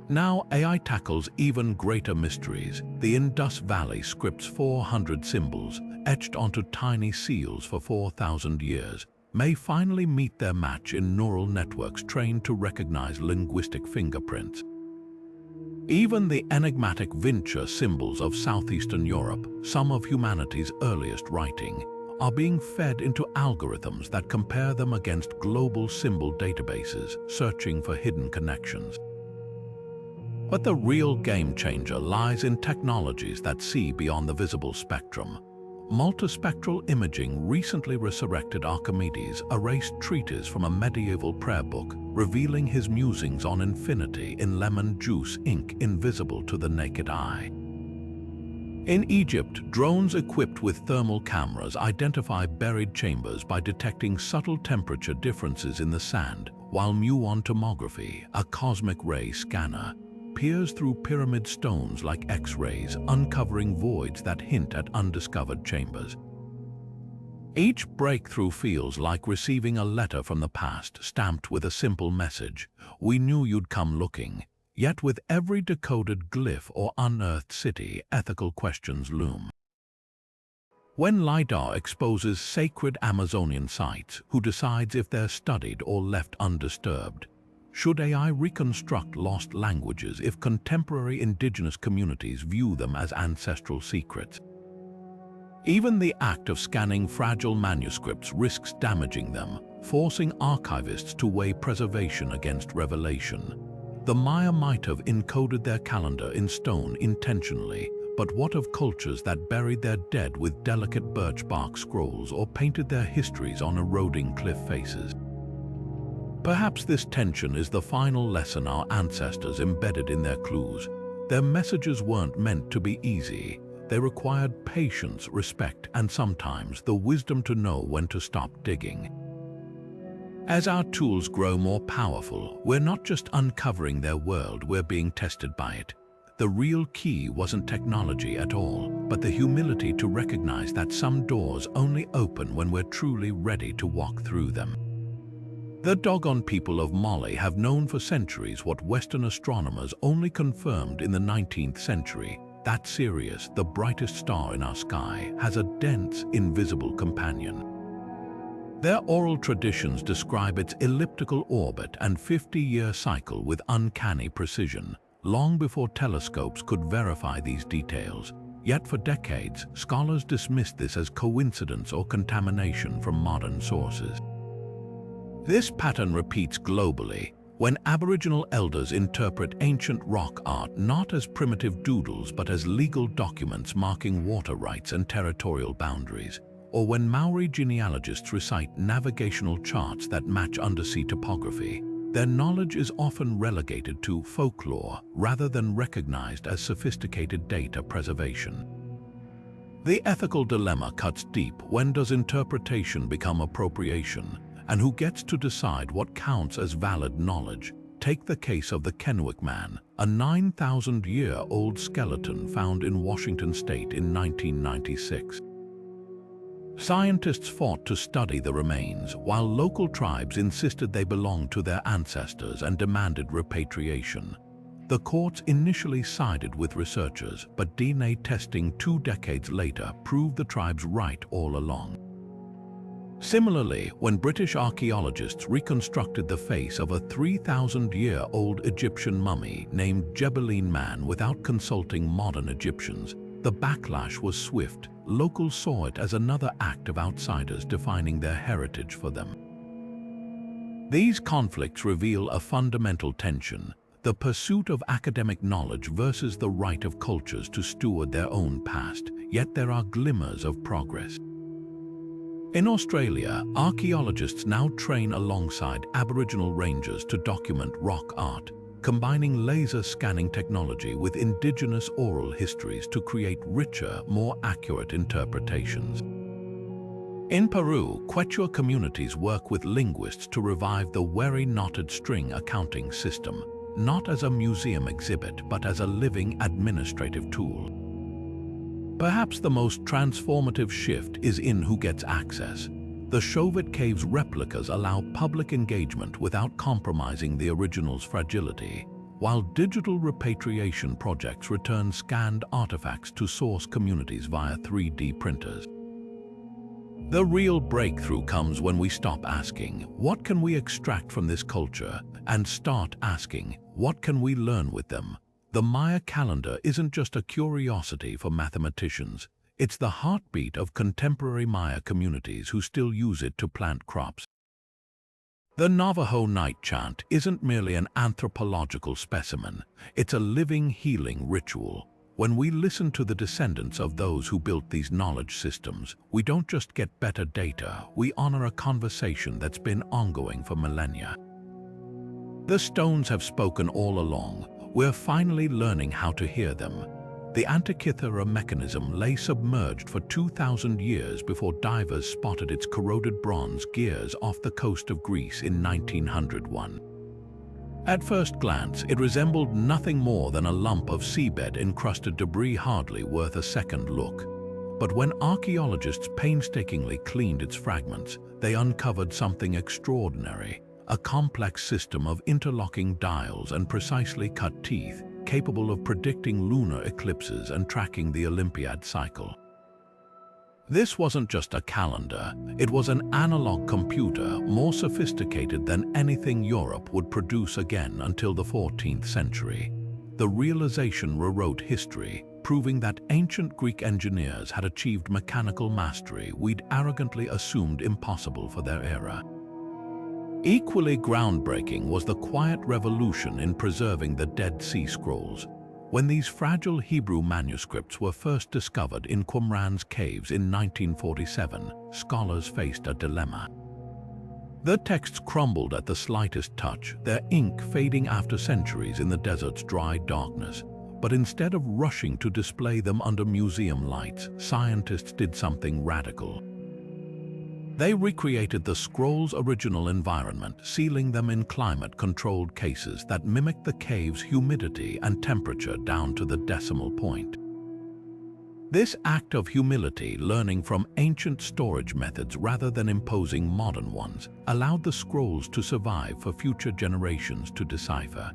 Now AI tackles even greater mysteries. The Indus Valley script's 400 symbols, etched onto tiny seals for 4,000 years, may finally meet their match in neural networks trained to recognize linguistic fingerprints. Even the enigmatic Vinca symbols of southeastern Europe, some of humanity's earliest writing, are being fed into algorithms that compare them against global symbol databases, searching for hidden connections. But the real game changer lies in technologies that see beyond the visible spectrum. Multispectral imaging recently resurrected Archimedes' erased treatise from a medieval prayer book, revealing his musings on infinity in lemon juice ink invisible to the naked eye. In Egypt, drones equipped with thermal cameras identify buried chambers by detecting subtle temperature differences in the sand, while muon tomography, a cosmic ray scanner, peers through pyramid stones like X-rays, uncovering voids that hint at undiscovered chambers. Each breakthrough feels like receiving a letter from the past stamped with a simple message. We knew you'd come looking. Yet with every decoded glyph or unearthed city, ethical questions loom. When Lidar exposes sacred Amazonian sites, who decides if they're studied or left undisturbed? Should AI reconstruct lost languages if contemporary indigenous communities view them as ancestral secrets? Even the act of scanning fragile manuscripts risks damaging them, forcing archivists to weigh preservation against revelation. The Maya might have encoded their calendar in stone intentionally, but what of cultures that buried their dead with delicate birch bark scrolls or painted their histories on eroding cliff faces? Perhaps this tension is the final lesson our ancestors embedded in their clues. Their messages weren't meant to be easy. They required patience, respect, and sometimes the wisdom to know when to stop digging. As our tools grow more powerful, we're not just uncovering their world, we're being tested by it. The real key wasn't technology at all, but the humility to recognize that some doors only open when we're truly ready to walk through them. The Dogon people of Mali have known for centuries what Western astronomers only confirmed in the 19th century. That Sirius, the brightest star in our sky, has a dense, invisible companion. Their oral traditions describe its elliptical orbit and 50-year cycle with uncanny precision, long before telescopes could verify these details. Yet for decades, scholars dismissed this as coincidence or contamination from modern sources. This pattern repeats globally. When Aboriginal elders interpret ancient rock art not as primitive doodles but as legal documents marking water rights and territorial boundaries, or when Maori genealogists recite navigational charts that match undersea topography, their knowledge is often relegated to folklore rather than recognized as sophisticated data preservation. The ethical dilemma cuts deep. When does interpretation become appropriation? And who gets to decide what counts as valid knowledge? Take the case of the Kennewick Man, a 9,000-year-old skeleton found in Washington state in 1996. Scientists fought to study the remains, while local tribes insisted they belonged to their ancestors and demanded repatriation. The courts initially sided with researchers, but DNA testing 2 decades later proved the tribe's right all along. Similarly, when British archaeologists reconstructed the face of a 3,000-year-old Egyptian mummy named Jebelin Man without consulting modern Egyptians, the backlash was swift. Locals saw it as another act of outsiders defining their heritage for them. These conflicts reveal a fundamental tension: the pursuit of academic knowledge versus the right of cultures to steward their own past. Yet there are glimmers of progress. In Australia, archaeologists now train alongside Aboriginal rangers to document rock art, combining laser scanning technology with indigenous oral histories to create richer, more accurate interpretations. In Peru, Quechua communities work with linguists to revive the Weri knotted string accounting system, not as a museum exhibit but as a living administrative tool. Perhaps the most transformative shift is in who gets access. The Chauvet Caves replicas allow public engagement without compromising the original's fragility, while digital repatriation projects return scanned artifacts to source communities via 3D printers. The real breakthrough comes when we stop asking, what can we extract from this culture, and start asking, what can we learn with them? The Maya calendar isn't just a curiosity for mathematicians. It's the heartbeat of contemporary Maya communities who still use it to plant crops. The Navajo night chant isn't merely an anthropological specimen. It's a living, healing ritual. When we listen to the descendants of those who built these knowledge systems, we don't just get better data, we honor a conversation that's been ongoing for millennia. The stones have spoken all along. We're finally learning how to hear them. The Antikythera mechanism lay submerged for 2,000 years before divers spotted its corroded bronze gears off the coast of Greece in 1901. At first glance, it resembled nothing more than a lump of seabed-encrusted debris, hardly worth a second look. But when archaeologists painstakingly cleaned its fragments, they uncovered something extraordinary, a complex system of interlocking dials and precisely cut teeth, capable of predicting lunar eclipses and tracking the Olympiad cycle. This wasn't just a calendar, it was an analog computer more sophisticated than anything Europe would produce again until the 14th century. The realization rewrote history, proving that ancient Greek engineers had achieved mechanical mastery we'd arrogantly assumed impossible for their era. Equally groundbreaking was the quiet revolution in preserving the Dead Sea Scrolls. When these fragile Hebrew manuscripts were first discovered in Qumran's caves in 1947, scholars faced a dilemma. The texts crumbled at the slightest touch, their ink fading after centuries in the desert's dry darkness. But instead of rushing to display them under museum lights, scientists did something radical. They recreated the scrolls' original environment, sealing them in climate-controlled cases that mimicked the cave's humidity and temperature down to the decimal point. This act of humility, learning from ancient storage methods rather than imposing modern ones, allowed the scrolls to survive for future generations to decipher.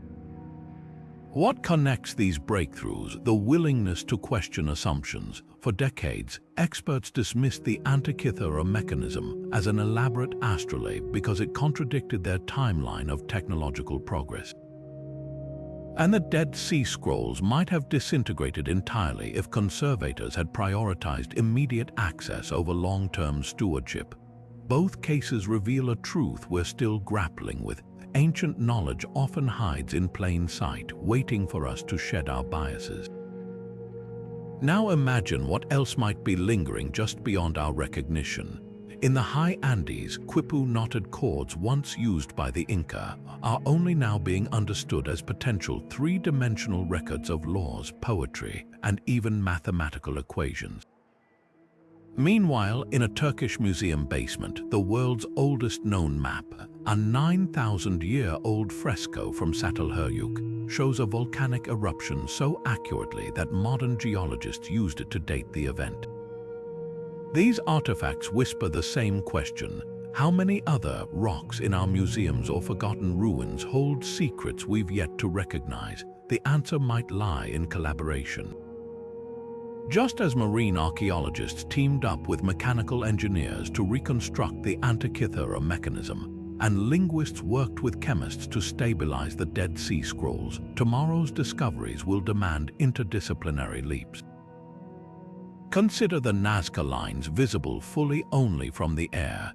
What connects these breakthroughs? The willingness to question assumptions. For decades, experts dismissed the Antikythera mechanism as an elaborate astrolabe because it contradicted their timeline of technological progress. And the Dead Sea Scrolls might have disintegrated entirely if conservators had prioritized immediate access over long-term stewardship. Both cases reveal a truth we're still grappling with. Ancient knowledge often hides in plain sight, waiting for us to shed our biases. Now imagine what else might be lingering just beyond our recognition. In the high Andes, quipu-knotted cords once used by the Inca are only now being understood as potential three-dimensional records of laws, poetry, and even mathematical equations. Meanwhile, in a Turkish museum basement, the world's oldest known map, a 9,000-year-old fresco from Çatalhöyük, shows a volcanic eruption so accurately that modern geologists used it to date the event. These artifacts whisper the same question: how many other rocks in our museums or forgotten ruins hold secrets we've yet to recognize? The answer might lie in collaboration. Just as marine archaeologists teamed up with mechanical engineers to reconstruct the Antikythera mechanism, and linguists worked with chemists to stabilize the Dead Sea Scrolls, tomorrow's discoveries will demand interdisciplinary leaps. Consider the Nazca lines visible fully only from the air.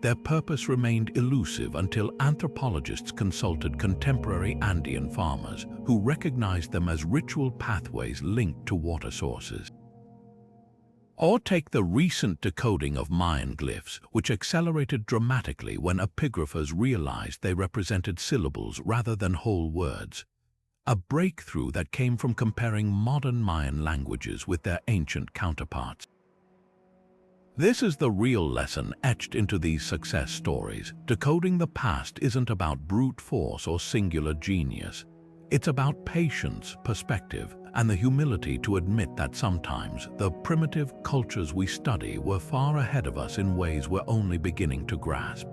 Their purpose remained elusive until anthropologists consulted contemporary Andean farmers who recognized them as ritual pathways linked to water sources. Or take the recent decoding of Mayan glyphs, which accelerated dramatically when epigraphers realized they represented syllables rather than whole words. A breakthrough that came from comparing modern Mayan languages with their ancient counterparts. This is the real lesson etched into these success stories. Decoding the past isn't about brute force or singular genius. It's about patience, perspective, and the humility to admit that sometimes the primitive cultures we study were far ahead of us in ways we're only beginning to grasp.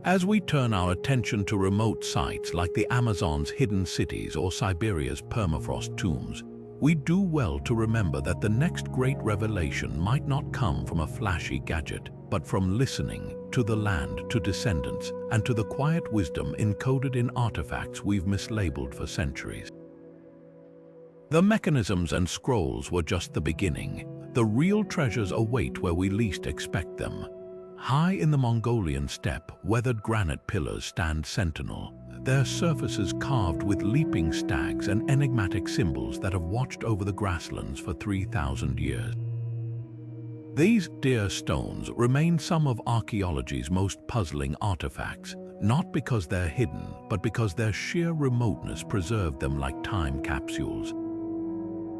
As we turn our attention to remote sites like the Amazon's hidden cities or Siberia's permafrost tombs, we do well to remember that the next great revelation might not come from a flashy gadget, but from listening to the land, to descendants, and to the quiet wisdom encoded in artifacts we've mislabeled for centuries. The mechanisms and scrolls were just the beginning. The real treasures await where we least expect them. High in the Mongolian steppe, weathered granite pillars stand sentinel, their surfaces carved with leaping stags and enigmatic symbols that have watched over the grasslands for 3,000 years. These dear stones remain some of archaeology's most puzzling artifacts, not because they're hidden, but because their sheer remoteness preserved them like time capsules.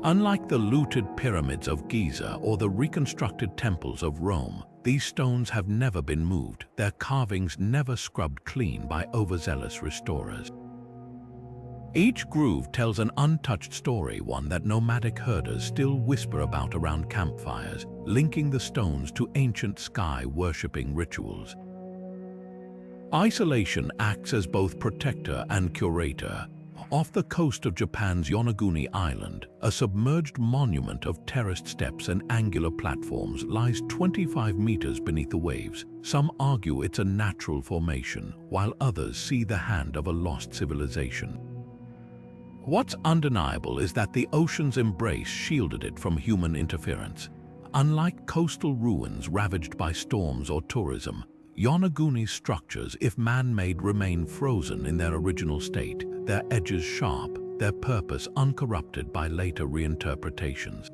Unlike the looted pyramids of Giza or the reconstructed temples of Rome, these stones have never been moved, their carvings never scrubbed clean by overzealous restorers. Each groove tells an untouched story, one that nomadic herders still whisper about around campfires, linking the stones to ancient sky-worshipping rituals. Isolation acts as both protector and curator. Off the coast of Japan's Yonaguni Island, a submerged monument of terraced steps and angular platforms lies 25 meters beneath the waves. Some argue it's a natural formation, while others see the hand of a lost civilization. What's undeniable is that the ocean's embrace shielded it from human interference. Unlike coastal ruins ravaged by storms or tourism, Yonaguni's structures, if man-made, remain frozen in their original state, their edges sharp, their purpose uncorrupted by later reinterpretations.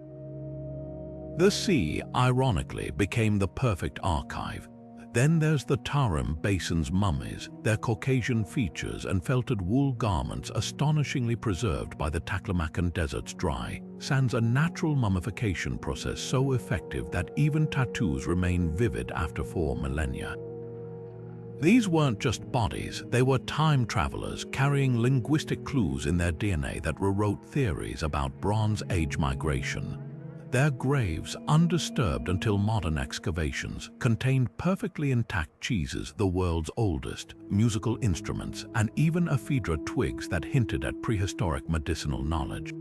The sea, ironically, became the perfect archive. Then there's the Tarim Basin's mummies, their Caucasian features and felted wool garments astonishingly preserved by the Taklamakan Desert's dry sands, a natural mummification process so effective that even tattoos remain vivid after 4 millennia. These weren't just bodies, they were time travelers carrying linguistic clues in their DNA that rewrote theories about Bronze Age migration. Their graves, undisturbed until modern excavations, contained perfectly intact cheeses, the world's oldest, musical instruments, and even ephedra twigs that hinted at prehistoric medicinal knowledge.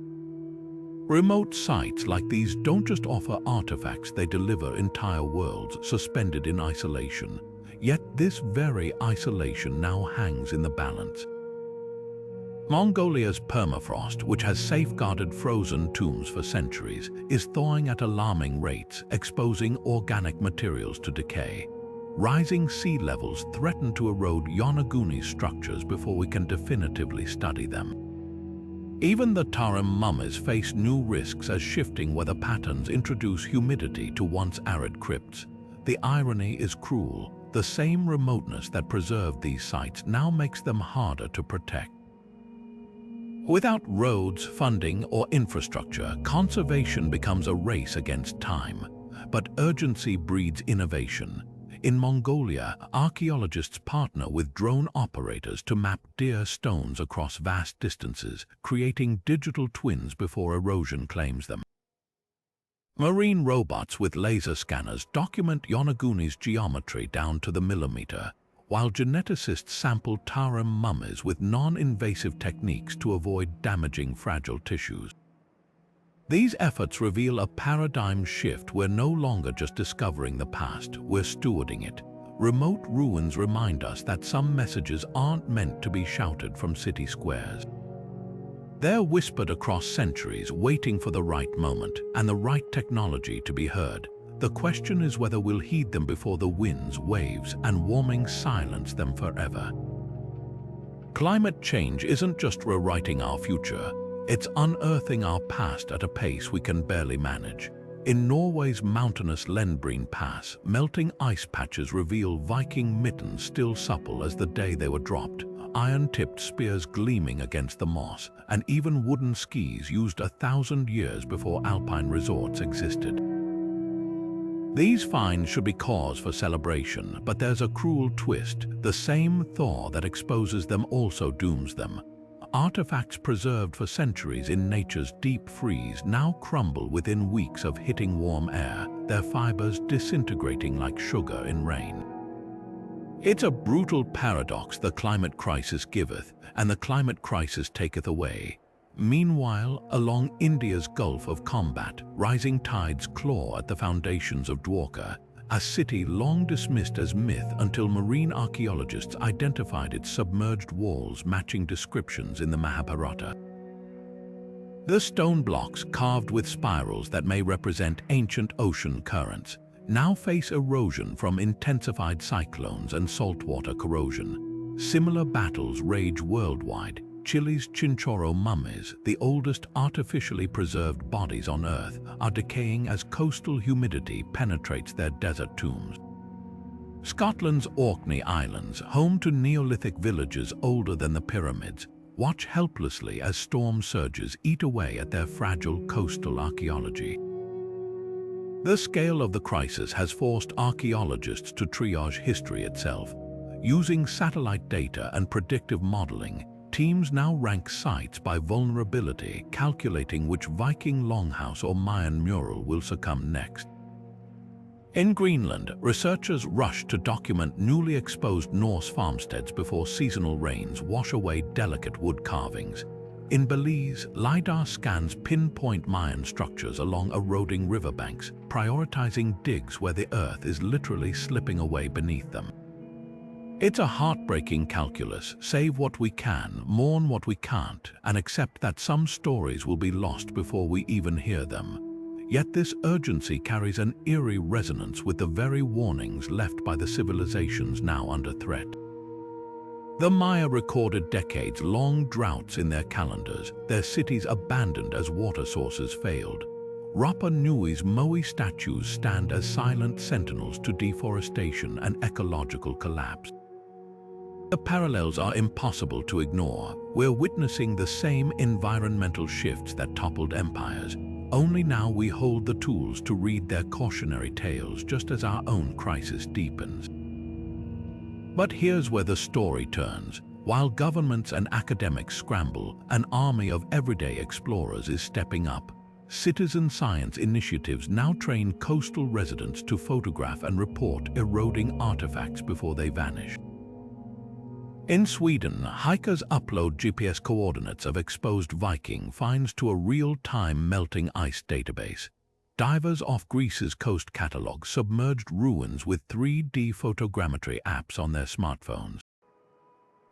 Remote sites like these don't just offer artifacts, they deliver entire worlds suspended in isolation. Yet this very isolation now hangs in the balance. Mongolia's permafrost, which has safeguarded frozen tombs for centuries, is thawing at alarming rates, exposing organic materials to decay. Rising sea levels threaten to erode Yonaguni's structures before we can definitively study them. Even the Tarim mummies face new risks as shifting weather patterns introduce humidity to once arid crypts. The irony is cruel. The same remoteness that preserved these sites now makes them harder to protect. Without roads, funding, or infrastructure, conservation becomes a race against time. But urgency breeds innovation. In Mongolia, archaeologists partner with drone operators to map deer stones across vast distances, creating digital twins before erosion claims them. Marine robots with laser scanners document Yonaguni's geometry down to the millimeter, while geneticists sample Tarim mummies with non-invasive techniques to avoid damaging fragile tissues. These efforts reveal a paradigm shift. We're no longer just discovering the past, we're stewarding it. Remote ruins remind us that some messages aren't meant to be shouted from city squares. They're whispered across centuries, waiting for the right moment and the right technology to be heard. The question is whether we'll heed them before the winds, waves, and warming silence them forever. Climate change isn't just rewriting our future, it's unearthing our past at a pace we can barely manage. In Norway's mountainous Lenbreen Pass, melting ice patches reveal Viking mittens still supple as the day they were dropped, iron-tipped spears gleaming against the moss, and even wooden skis used 1,000 years before alpine resorts existed. These finds should be cause for celebration, but there's a cruel twist. The same thaw that exposes them also dooms them. Artifacts preserved for centuries in nature's deep freeze now crumble within weeks of hitting warm air, their fibers disintegrating like sugar in rain. It's a brutal paradox: the climate crisis giveth, and the climate crisis taketh away. Meanwhile, along India's Gulf of Combat, rising tides claw at the foundations of Dwarka, a city long dismissed as myth until marine archaeologists identified its submerged walls matching descriptions in the Mahabharata. The stone blocks, carved with spirals that may represent ancient ocean currents, now face erosion from intensified cyclones and saltwater corrosion. Similar battles rage worldwide. Chile's Chinchorro mummies, the oldest artificially preserved bodies on Earth, are decaying as coastal humidity penetrates their desert tombs. Scotland's Orkney Islands, home to Neolithic villages older than the pyramids, watch helplessly as storm surges eat away at their fragile coastal archaeology. The scale of the crisis has forced archaeologists to triage history itself. Using satellite data and predictive modeling, teams now rank sites by vulnerability, calculating which Viking longhouse or Mayan mural will succumb next. In Greenland, researchers rushed to document newly exposed Norse farmsteads before seasonal rains wash away delicate wood carvings. In Belize, Lidar scans pinpoint Mayan structures along eroding riverbanks, prioritizing digs where the earth is literally slipping away beneath them. It's a heartbreaking calculus: save what we can, mourn what we can't, and accept that some stories will be lost before we even hear them. Yet this urgency carries an eerie resonance with the very warnings left by the civilizations now under threat. The Maya recorded decades-long droughts in their calendars, their cities abandoned as water sources failed. Rapa Nui's Moai statues stand as silent sentinels to deforestation and ecological collapse. The parallels are impossible to ignore. We're witnessing the same environmental shifts that toppled empires. Only now we hold the tools to read their cautionary tales just as our own crisis deepens. But here's where the story turns. While governments and academics scramble, an army of everyday explorers is stepping up. Citizen science initiatives now train coastal residents to photograph and report eroding artifacts before they vanish. In Sweden, hikers upload GPS coordinates of exposed Viking finds to a real-time melting ice database. Divers off Greece's coast catalog submerged ruins with 3D photogrammetry apps on their smartphones.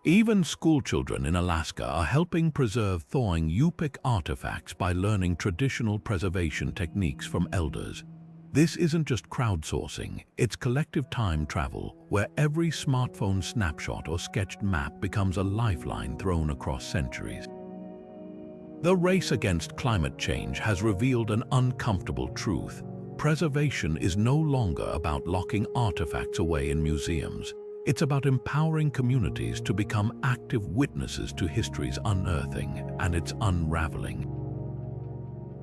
Even schoolchildren in Alaska are helping preserve thawing Yupik artifacts by learning traditional preservation techniques from elders. This isn't just crowdsourcing, it's collective time travel, where every smartphone snapshot or sketched map becomes a lifeline thrown across centuries. The race against climate change has revealed an uncomfortable truth. Preservation is no longer about locking artifacts away in museums. It's about empowering communities to become active witnesses to history's unearthing and its unraveling.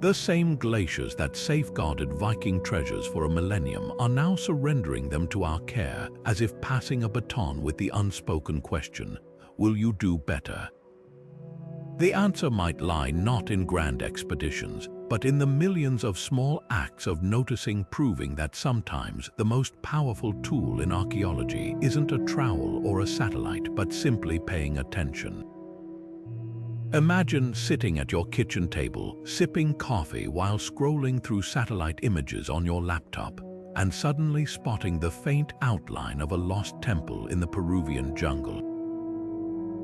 The same glaciers that safeguarded Viking treasures for a millennium are now surrendering them to our care, as if passing a baton with the unspoken question, will you do better? The answer might lie not in grand expeditions, but in the millions of small acts of noticing, proving that sometimes the most powerful tool in archaeology isn't a trowel or a satellite, but simply paying attention. Imagine sitting at your kitchen table, sipping coffee while scrolling through satellite images on your laptop, and suddenly spotting the faint outline of a lost temple in the Peruvian jungle.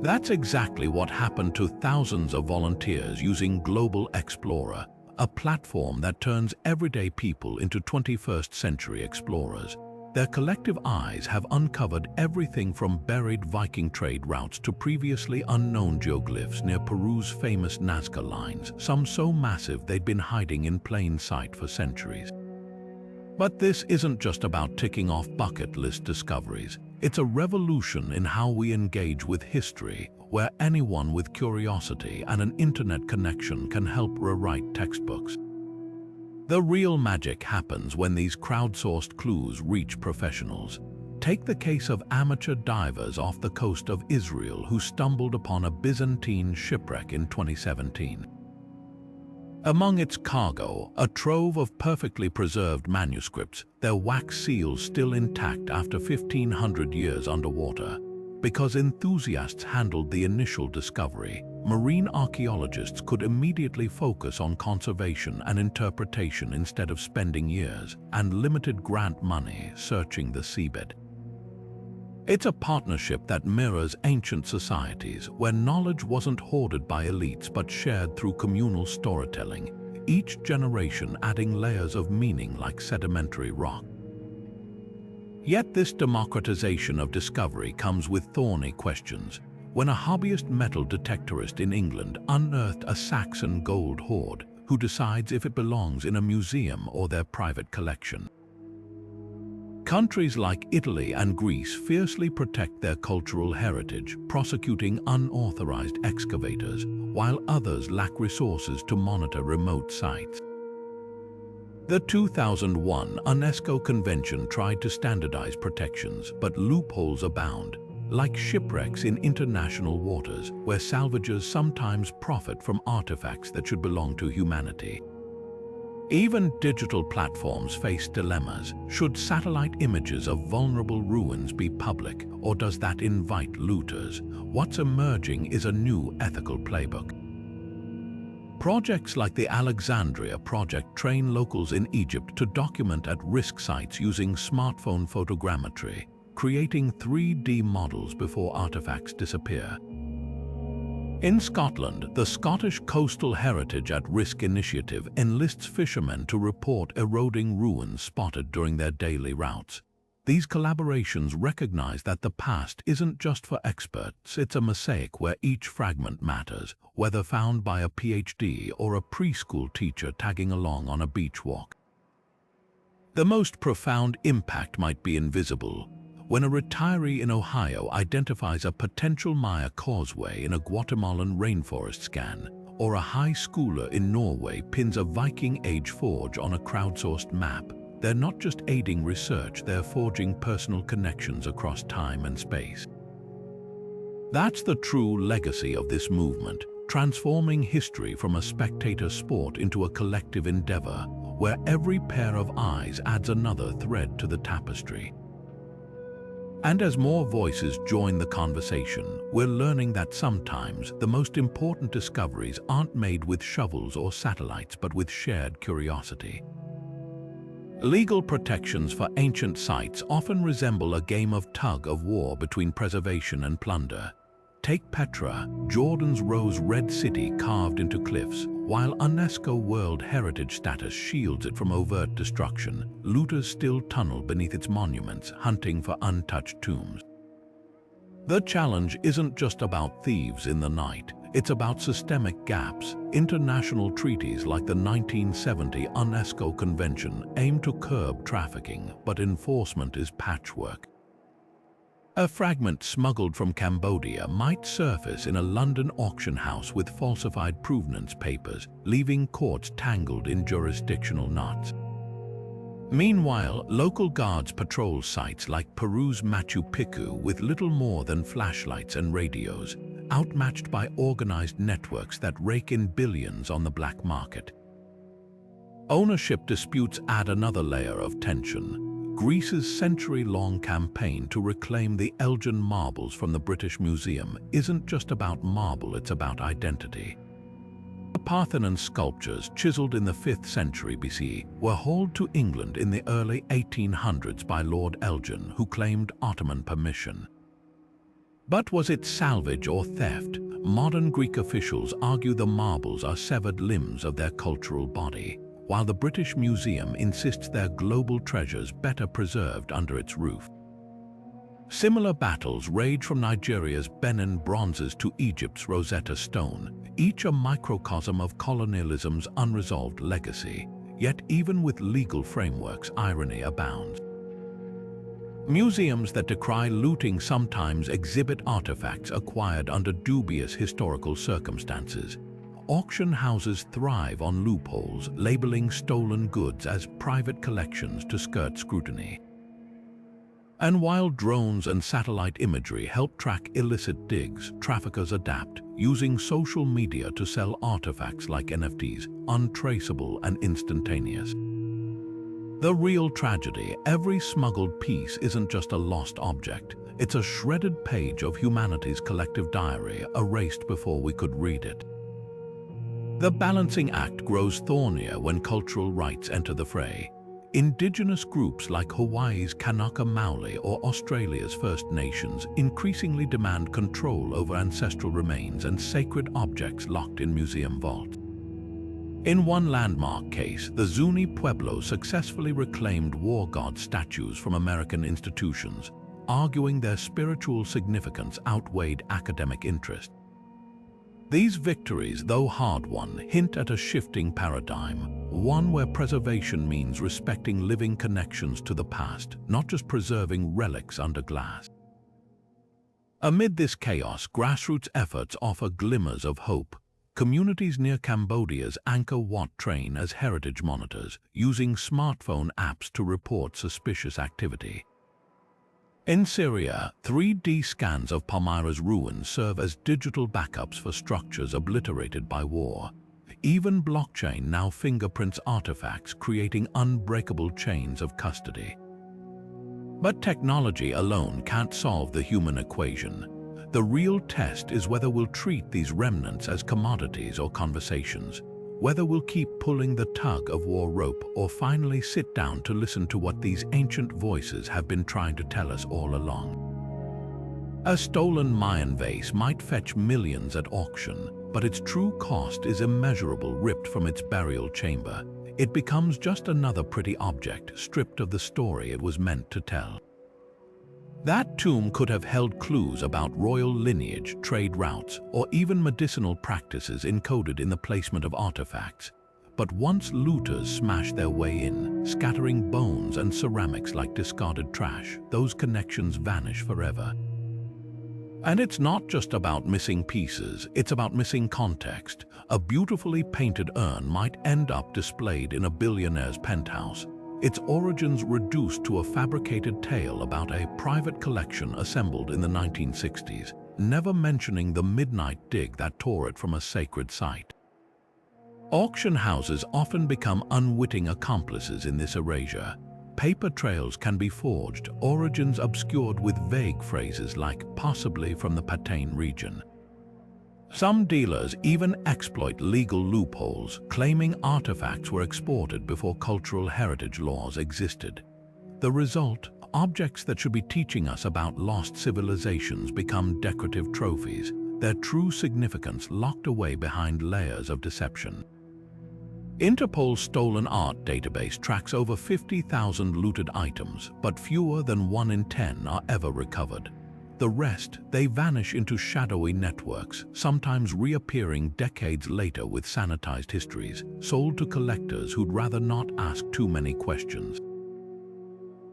That's exactly what happened to thousands of volunteers using Global Explorer, a platform that turns everyday people into 21st century explorers. Their collective eyes have uncovered everything from buried Viking trade routes to previously unknown geoglyphs near Peru's famous Nazca lines, some so massive they'd been hiding in plain sight for centuries. But this isn't just about ticking off bucket list discoveries. It's a revolution in how we engage with history, where anyone with curiosity and an internet connection can help rewrite textbooks. The real magic happens when these crowdsourced clues reach professionals. Take the case of amateur divers off the coast of Israel who stumbled upon a Byzantine shipwreck in 2017. Among its cargo, a trove of perfectly preserved manuscripts, their wax seals still intact after 1,500 years underwater. Because enthusiasts handled the initial discovery, marine archaeologists could immediately focus on conservation and interpretation instead of spending years and limited grant money searching the seabed. It's a partnership that mirrors ancient societies where knowledge wasn't hoarded by elites but shared through communal storytelling, each generation adding layers of meaning like sedimentary rock. Yet this democratization of discovery comes with thorny questions. When a hobbyist metal detectorist in England unearthed a Saxon gold hoard, who decides if it belongs in a museum or their private collection? Countries like Italy and Greece fiercely protect their cultural heritage, prosecuting unauthorized excavators, while others lack resources to monitor remote sites. The 2001 UNESCO Convention tried to standardize protections, but loopholes abound. like shipwrecks in international waters, where salvagers sometimes profit from artifacts that should belong to humanity. Even digital platforms face dilemmas. Should satellite images of vulnerable ruins be public, or does that invite looters? What's emerging is a new ethical playbook. Projects like the Alexandria project train locals in Egypt to document at-risk sites using smartphone photogrammetry, creating 3D models before artifacts disappear. In Scotland, the Scottish Coastal Heritage at-Risk Initiative enlists fishermen to report eroding ruins spotted during their daily routes. These collaborations recognize that the past isn't just for experts, it's a mosaic where each fragment matters, whether found by a PhD or a preschool teacher tagging along on a beach walk. The most profound impact might be invisible. When a retiree in Ohio identifies a potential Maya causeway in a Guatemalan rainforest scan, or a high schooler in Norway pins a Viking Age forge on a crowdsourced map, they're not just aiding research, they're forging personal connections across time and space. That's the true legacy of this movement, transforming history from a spectator sport into a collective endeavor, where every pair of eyes adds another thread to the tapestry. And as more voices join the conversation, we're learning that sometimes the most important discoveries aren't made with shovels or satellites, but with shared curiosity. Legal protections for ancient sites often resemble a game of tug-of-war between preservation and plunder. Take Petra, Jordan's rose-red city carved into cliffs. While UNESCO World Heritage status shields it from overt destruction, looters still tunnel beneath its monuments, hunting for untouched tombs. The challenge isn't just about thieves in the night, it's about systemic gaps. International treaties like the 1970 UNESCO Convention aim to curb trafficking, but enforcement is patchwork. A fragment smuggled from Cambodia might surface in a London auction house with falsified provenance papers, leaving courts tangled in jurisdictional knots. Meanwhile, local guards patrol sites like Peru's Machu Picchu with little more than flashlights and radios, outmatched by organized networks that rake in billions on the black market. Ownership disputes add another layer of tension. Greece's century-long campaign to reclaim the Elgin marbles from the British Museum isn't just about marble, it's about identity. The Parthenon sculptures, chiseled in the 5th century BCE, were hauled to England in the early 1800s by Lord Elgin, who claimed Ottoman permission. But was it salvage or theft? Modern Greek officials argue the marbles are severed limbs of their cultural body, while the British Museum insists they're global treasures better preserved under its roof. Similar battles rage from Nigeria's Benin bronzes to Egypt's Rosetta Stone, each a microcosm of colonialism's unresolved legacy. Yet even with legal frameworks, irony abounds. Museums that decry looting sometimes exhibit artifacts acquired under dubious historical circumstances. Auction houses thrive on loopholes, labeling stolen goods as private collections to skirt scrutiny. And while drones and satellite imagery help track illicit digs, traffickers adapt, using social media to sell artifacts like NFTs, untraceable and instantaneous. The real tragedy: every smuggled piece isn't just a lost object, it's a shredded page of humanity's collective diary, erased before we could read it. The balancing act grows thornier when cultural rights enter the fray. Indigenous groups like Hawaii's Kanaka Maoli or Australia's First Nations increasingly demand control over ancestral remains and sacred objects locked in museum vaults. In one landmark case, the Zuni Pueblo successfully reclaimed war god statues from American institutions, arguing their spiritual significance outweighed academic interest. These victories, though hard-won, hint at a shifting paradigm, one where preservation means respecting living connections to the past, not just preserving relics under glass. Amid this chaos, grassroots efforts offer glimmers of hope. Communities near Cambodia's Angkor Wat train as heritage monitors, using smartphone apps to report suspicious activity. In Syria, 3D scans of Palmyra's ruins serve as digital backups for structures obliterated by war. Even blockchain now fingerprints artifacts, creating unbreakable chains of custody. But technology alone can't solve the human equation. The real test is whether we'll treat these remnants as commodities or conversations, whether we'll keep pulling the tug of war rope or finally sit down to listen to what these ancient voices have been trying to tell us all along. A stolen Mayan vase might fetch millions at auction, but its true cost is immeasurable. Ripped from its burial chamber, it becomes just another pretty object stripped of the story it was meant to tell. That tomb could have held clues about royal lineage, trade routes, or even medicinal practices encoded in the placement of artifacts. But once looters smash their way in, scattering bones and ceramics like discarded trash, those connections vanish forever. And it's not just about missing pieces, it's about missing context. A beautifully painted urn might end up displayed in a billionaire's penthouse, its origins reduced to a fabricated tale about a private collection assembled in the 1960s, never mentioning the midnight dig that tore it from a sacred site. Auction houses often become unwitting accomplices in this erasure. Paper trails can be forged, origins obscured with vague phrases like possibly from the Patain region. Some dealers even exploit legal loopholes, claiming artifacts were exported before cultural heritage laws existed. The result, objects that should be teaching us about lost civilizations become decorative trophies, their true significance locked away behind layers of deception. Interpol's stolen art database tracks over 50,000 looted items, but fewer than 1 in 10 are ever recovered. The rest, they vanish into shadowy networks, sometimes reappearing decades later with sanitized histories, sold to collectors who'd rather not ask too many questions.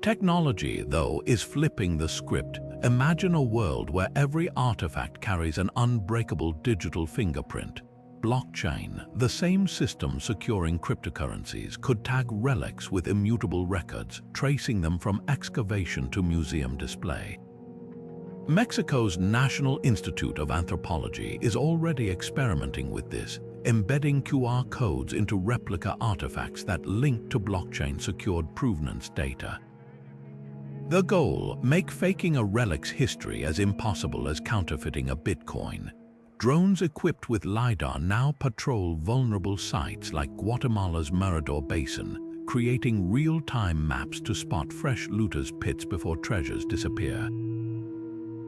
Technology, though, is flipping the script. Imagine a world where every artifact carries an unbreakable digital fingerprint. Blockchain, the same system securing cryptocurrencies, could tag relics with immutable records, tracing them from excavation to museum display. Mexico's National Institute of Anthropology is already experimenting with this, embedding QR codes into replica artifacts that link to blockchain-secured provenance data. The goal: make faking a relic's history as impossible as counterfeiting a Bitcoin. Drones equipped with Lidar now patrol vulnerable sites like Guatemala's Mirador Basin, creating real-time maps to spot fresh looters' pits before treasures disappear.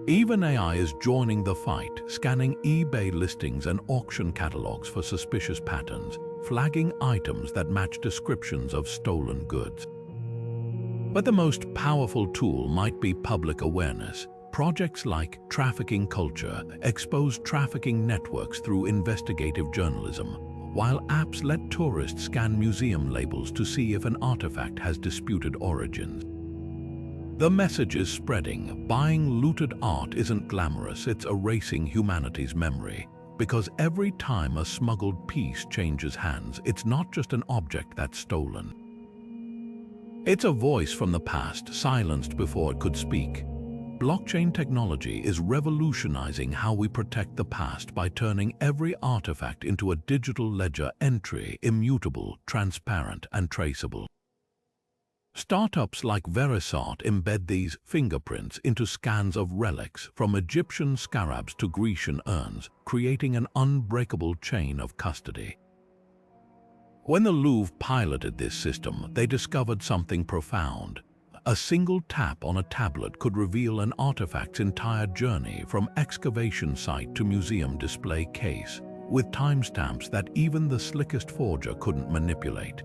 Even AI is joining the fight, scanning eBay listings and auction catalogs for suspicious patterns, flagging items that match descriptions of stolen goods. But the most powerful tool might be public awareness. Projects like Trafficking Culture expose trafficking networks through investigative journalism, while apps let tourists scan museum labels to see if an artifact has disputed origins. The message is spreading. Buying looted art isn't glamorous, it's erasing humanity's memory. Because every time a smuggled piece changes hands, it's not just an object that's stolen. It's a voice from the past, silenced before it could speak. Blockchain technology is revolutionizing how we protect the past by turning every artifact into a digital ledger entry, immutable, transparent, and traceable. Startups like Verisart embed these fingerprints into scans of relics, from Egyptian scarabs to Grecian urns, creating an unbreakable chain of custody. When the Louvre piloted this system, they discovered something profound. A single tap on a tablet could reveal an artifact's entire journey from excavation site to museum display case, with timestamps that even the slickest forger couldn't manipulate.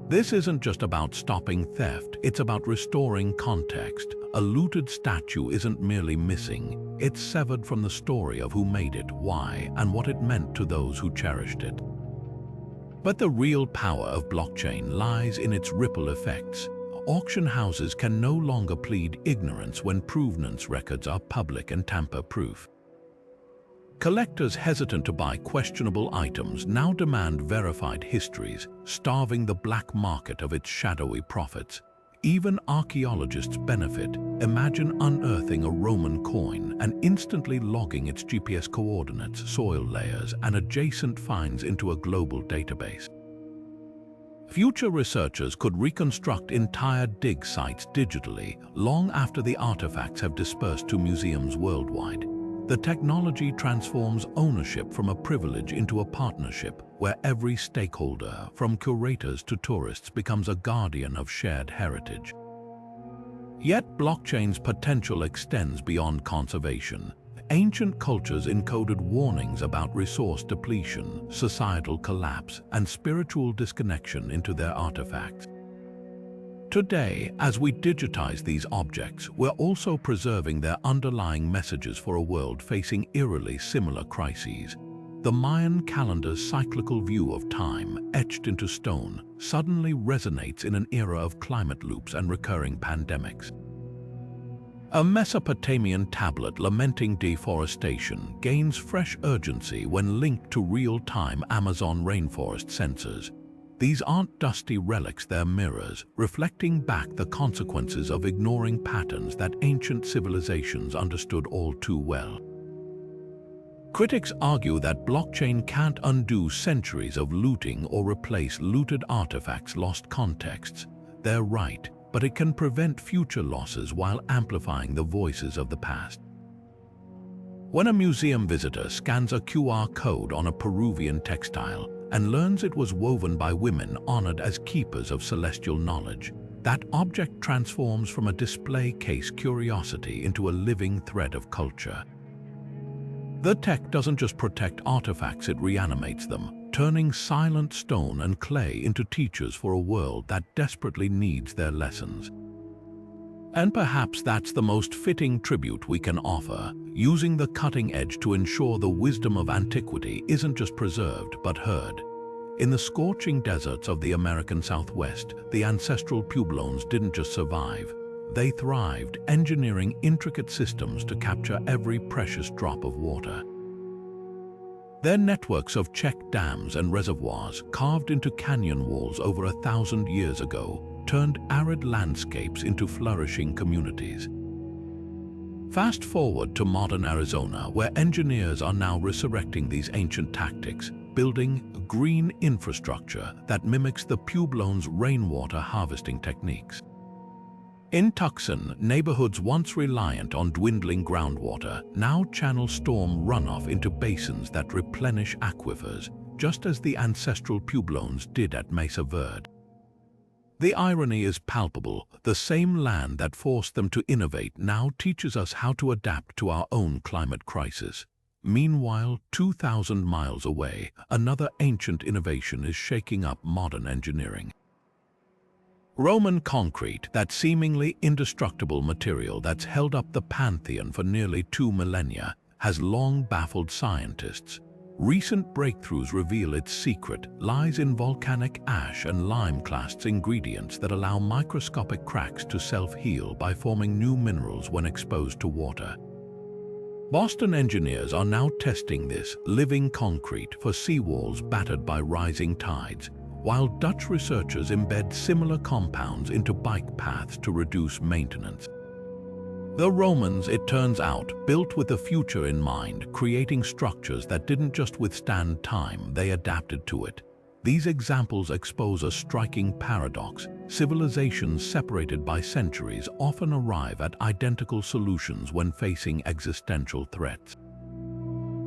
This isn't just about stopping theft, it's about restoring context. A looted statue isn't merely missing, it's severed from the story of who made it, why, and what it meant to those who cherished it. But the real power of blockchain lies in its ripple effects. Auction houses can no longer plead ignorance when provenance records are public and tamper-proof. Collectors hesitant to buy questionable items now demand verified histories, starving the black market of its shadowy profits. Even archaeologists benefit. Imagine unearthing a Roman coin and instantly logging its GPS coordinates, soil layers, and adjacent finds into a global database. Future researchers could reconstruct entire dig sites digitally long after the artifacts have dispersed to museums worldwide. The technology transforms ownership from a privilege into a partnership where every stakeholder, from curators to tourists, becomes a guardian of shared heritage. Yet blockchain's potential extends beyond conservation. Ancient cultures encoded warnings about resource depletion, societal collapse, and spiritual disconnection into their artifacts. Today, as we digitize these objects, we're also preserving their underlying messages for a world facing eerily similar crises. The Mayan calendar's cyclical view of time, etched into stone, suddenly resonates in an era of climate loops and recurring pandemics. A Mesopotamian tablet lamenting deforestation gains fresh urgency when linked to real-time Amazon rainforest sensors. These aren't dusty relics, they're mirrors, reflecting back the consequences of ignoring patterns that ancient civilizations understood all too well. Critics argue that blockchain can't undo centuries of looting or replace looted artifacts' lost contexts. They're right, but it can prevent future losses while amplifying the voices of the past. When a museum visitor scans a QR code on a Peruvian textile and learns it was woven by women honored as keepers of celestial knowledge, that object transforms from a display case curiosity into a living thread of culture. The tech doesn't just protect artifacts, it reanimates them, turning silent stone and clay into teachers for a world that desperately needs their lessons. And perhaps that's the most fitting tribute we can offer, using the cutting edge to ensure the wisdom of antiquity isn't just preserved but heard. In the scorching deserts of the American Southwest, the ancestral Pueblones didn't just survive. They thrived, engineering intricate systems to capture every precious drop of water. Their networks of check dams and reservoirs, carved into canyon walls over 1,000 years ago, turned arid landscapes into flourishing communities. Fast forward to modern Arizona, where engineers are now resurrecting these ancient tactics, building green infrastructure that mimics the Pueblones' rainwater harvesting techniques. In Tucson, neighborhoods once reliant on dwindling groundwater now channel storm runoff into basins that replenish aquifers, just as the ancestral Pueblones did at Mesa Verde. The irony is palpable. The same land that forced them to innovate now teaches us how to adapt to our own climate crisis. Meanwhile, 2,000 miles away, another ancient innovation is shaking up modern engineering. Roman concrete, that seemingly indestructible material that's held up the Pantheon for nearly 2 millennia, has long baffled scientists. Recent breakthroughs reveal its secret lies in volcanic ash and lime-classed ingredients that allow microscopic cracks to self-heal by forming new minerals when exposed to water. Boston engineers are now testing this living concrete for seawalls battered by rising tides, while Dutch researchers embed similar compounds into bike paths to reduce maintenance. The Romans, it turns out, built with the future in mind, creating structures that didn't just withstand time, they adapted to it. These examples expose a striking paradox. Civilizations separated by centuries often arrive at identical solutions when facing existential threats.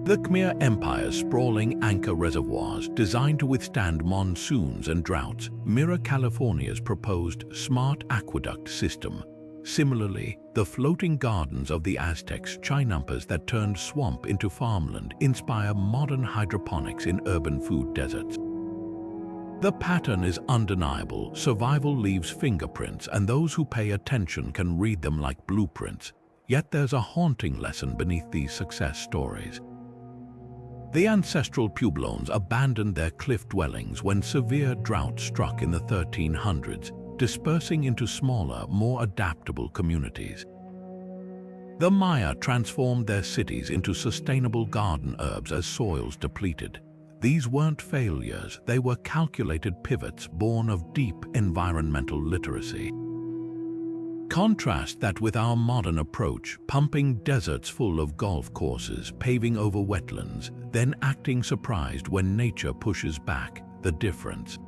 The Khmer Empire's sprawling Anchor reservoirs, designed to withstand monsoons and droughts, mirror California's proposed smart aqueduct system. Similarly, the floating gardens of the Aztecs' chinampas that turned swamp into farmland inspire modern hydroponics in urban food deserts. The pattern is undeniable. Survival leaves fingerprints, and those who pay attention can read them like blueprints. Yet there's a haunting lesson beneath these success stories. The ancestral Pueblones abandoned their cliff dwellings when severe drought struck in the 1300s, dispersing into smaller, more adaptable communities. The Maya transformed their cities into sustainable garden herbs as soils depleted. These weren't failures, they were calculated pivots born of deep environmental literacy. Contrast that with our modern approach, pumping deserts full of golf courses, paving over wetlands, then acting surprised when nature pushes back. The difference.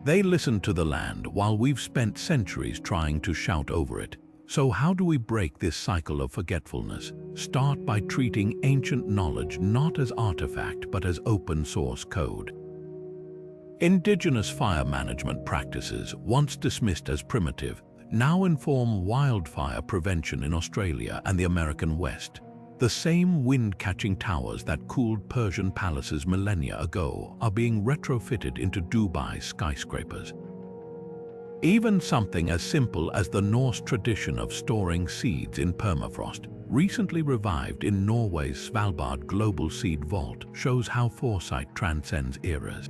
They listened to the land while we've spent centuries trying to shout over it. So how do we break this cycle of forgetfulness? Start by treating ancient knowledge not as artifact but as open source code. Indigenous fire management practices, once dismissed as primitive, now inform wildfire prevention in Australia and the American West. The same wind-catching towers that cooled Persian palaces millennia ago are being retrofitted into Dubai's skyscrapers. Even something as simple as the Norse tradition of storing seeds in permafrost, recently revived in Norway's Svalbard Global Seed Vault, shows how foresight transcends eras.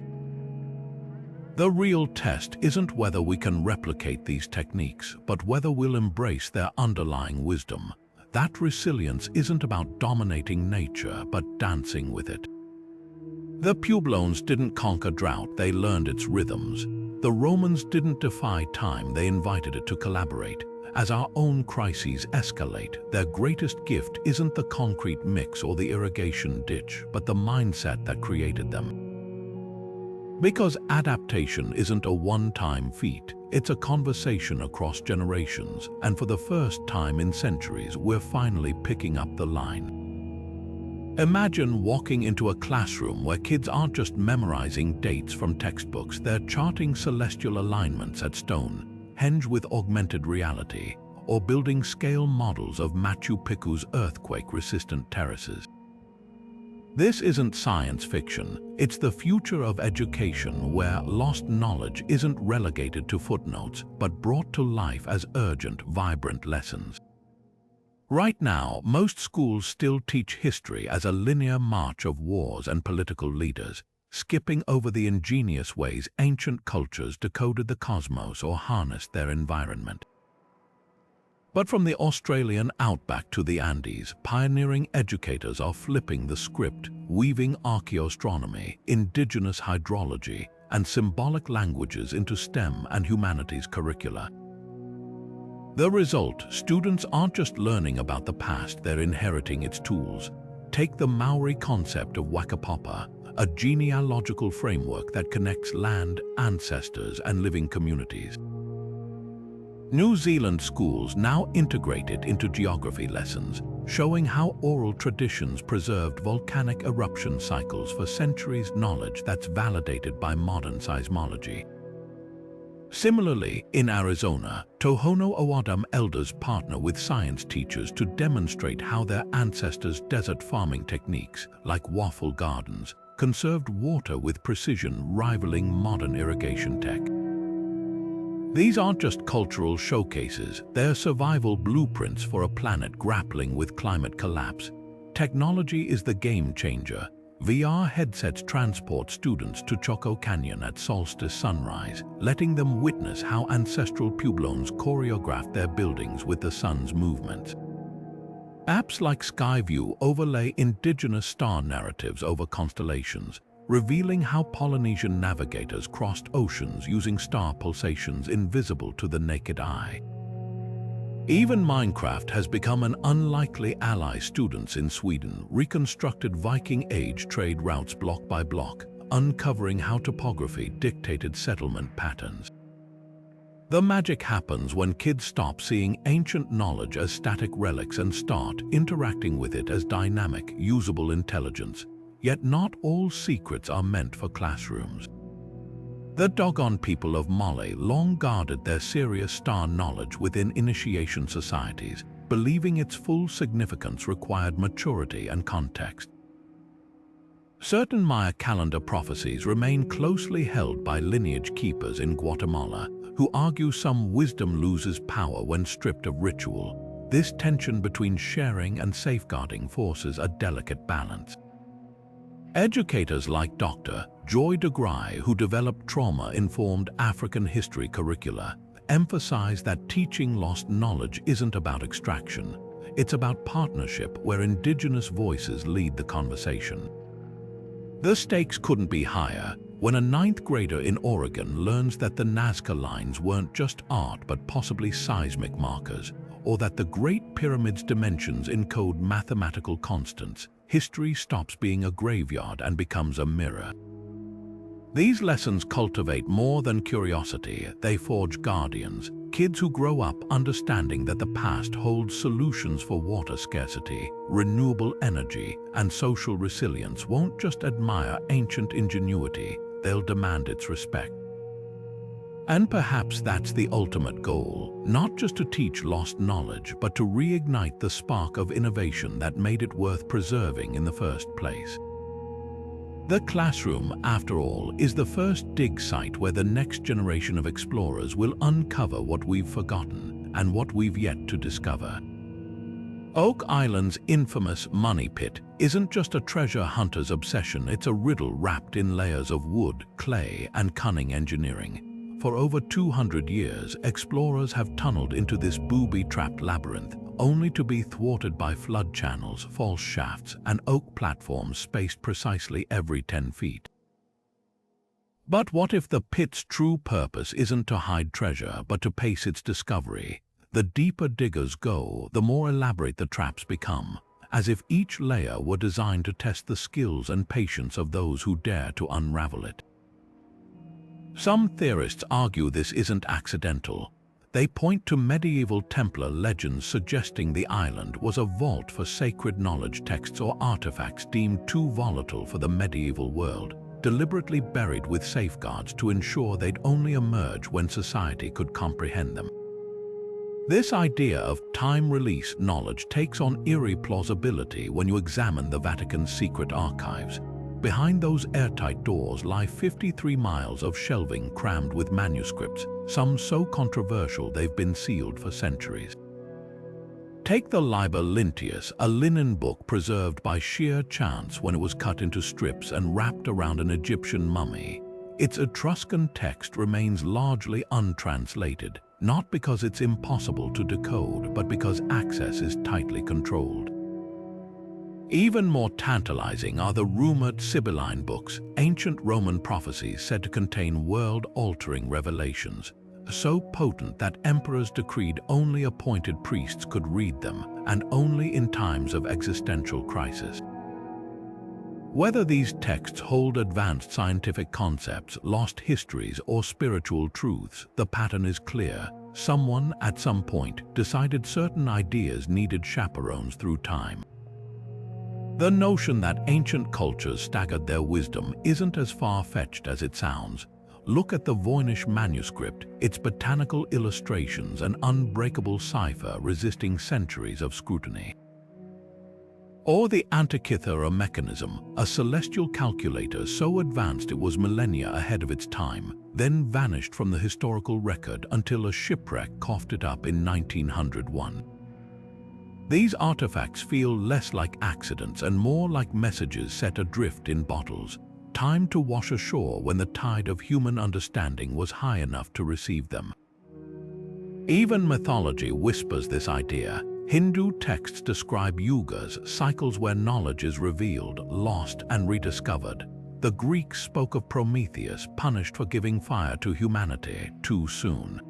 The real test isn't whether we can replicate these techniques, but whether we'll embrace their underlying wisdom. That resilience isn't about dominating nature, but dancing with it. The Puebloans didn't conquer drought, they learned its rhythms. The Romans didn't defy time, they invited it to collaborate. As our own crises escalate, their greatest gift isn't the concrete mix or the irrigation ditch, but the mindset that created them. Because adaptation isn't a one-time feat, it's a conversation across generations, and for the first time in centuries, we're finally picking up the line. Imagine walking into a classroom where kids aren't just memorizing dates from textbooks, they're charting celestial alignments at Stonehenge with augmented reality, or building scale models of Machu Picchu's earthquake-resistant terraces. This isn't science fiction, it's the future of education where lost knowledge isn't relegated to footnotes but brought to life as urgent, vibrant lessons. Right now, most schools still teach history as a linear march of wars and political leaders, skipping over the ingenious ways ancient cultures decoded the cosmos or harnessed their environment. But from the Australian outback to the Andes, pioneering educators are flipping the script, weaving archaeoastronomy, indigenous hydrology, and symbolic languages into STEM and humanities curricula. The result, students aren't just learning about the past, they're inheriting its tools. Take the Maori concept of Whakapapa, a genealogical framework that connects land, ancestors, and living communities. New Zealand schools now integrate it into geography lessons, showing how oral traditions preserved volcanic eruption cycles for centuries, knowledge that's validated by modern seismology. Similarly, in Arizona, Tohono O'odham elders partner with science teachers to demonstrate how their ancestors' desert farming techniques, like waffle gardens, conserved water with precision rivaling modern irrigation tech. These aren't just cultural showcases, they're survival blueprints for a planet grappling with climate collapse. Technology is the game changer. VR headsets transport students to Choco Canyon at solstice sunrise, letting them witness how ancestral Puebloans choreographed their buildings with the sun's movements. Apps like Skyview overlay indigenous star narratives over constellations, revealing how Polynesian navigators crossed oceans using star pulsations invisible to the naked eye. Even Minecraft has become an unlikely ally. Students in Sweden reconstructed Viking Age trade routes block by block, uncovering how topography dictated settlement patterns. The magic happens when kids stop seeing ancient knowledge as static relics and start interacting with it as dynamic, usable intelligence. Yet not all secrets are meant for classrooms. The Dogon people of Mali long guarded their serious star knowledge within initiation societies, believing its full significance required maturity and context. Certain Maya calendar prophecies remain closely held by lineage keepers in Guatemala, who argue some wisdom loses power when stripped of ritual. This tension between sharing and safeguarding forces a delicate balance. Educators like Dr. Joy de Grey, who developed trauma-informed African history curricula, emphasize that teaching lost knowledge isn't about extraction. It's about partnership where indigenous voices lead the conversation. The stakes couldn't be higher. When a ninth grader in Oregon learns that the Nazca lines weren't just art but possibly seismic markers, or that the Great Pyramid's dimensions encode mathematical constants, history stops being a graveyard and becomes a mirror. These lessons cultivate more than curiosity, they forge guardians, kids who grow up understanding that the past holds solutions for water scarcity, renewable energy, and social resilience won't just admire ancient ingenuity, they'll demand its respect. And perhaps that's the ultimate goal, not just to teach lost knowledge, but to reignite the spark of innovation that made it worth preserving in the first place. The classroom, after all, is the first dig site where the next generation of explorers will uncover what we've forgotten and what we've yet to discover. Oak Island's infamous money pit isn't just a treasure hunter's obsession, it's a riddle wrapped in layers of wood, clay, and cunning engineering. For over 200 years, explorers have tunneled into this booby-trapped labyrinth, only to be thwarted by flood channels, false shafts, and oak platforms spaced precisely every 10 feet. But what if the pit's true purpose isn't to hide treasure, but to pace its discovery? The deeper diggers go, the more elaborate the traps become, as if each layer were designed to test the skills and patience of those who dare to unravel it. Some theorists argue this isn't accidental. They point to medieval Templar legends suggesting the island was a vault for sacred knowledge texts or artifacts deemed too volatile for the medieval world, deliberately buried with safeguards to ensure they'd only emerge when society could comprehend them. This idea of time-release knowledge takes on eerie plausibility when you examine the Vatican's secret archives. Behind those airtight doors lie 53 miles of shelving crammed with manuscripts, some so controversial they've been sealed for centuries. Take the Liber Linteus, a linen book preserved by sheer chance when it was cut into strips and wrapped around an Egyptian mummy. Its Etruscan text remains largely untranslated, not because it's impossible to decode, but because access is tightly controlled. Even more tantalizing are the rumored Sibylline books, ancient Roman prophecies said to contain world-altering revelations, so potent that emperors decreed only appointed priests could read them, and only in times of existential crisis. Whether these texts hold advanced scientific concepts, lost histories, or spiritual truths, the pattern is clear. Someone, at some point, decided certain ideas needed chaperones through time. The notion that ancient cultures staggered their wisdom isn't as far-fetched as it sounds. Look at the Voynich manuscript, its botanical illustrations, an unbreakable cipher resisting centuries of scrutiny. Or the Antikythera mechanism, a celestial calculator so advanced it was millennia ahead of its time, then vanished from the historical record until a shipwreck coughed it up in 1901. These artifacts feel less like accidents and more like messages set adrift in bottles, timed to wash ashore when the tide of human understanding was high enough to receive them. Even mythology whispers this idea. Hindu texts describe yugas, cycles where knowledge is revealed, lost, and rediscovered. The Greeks spoke of Prometheus, punished for giving fire to humanity too soon.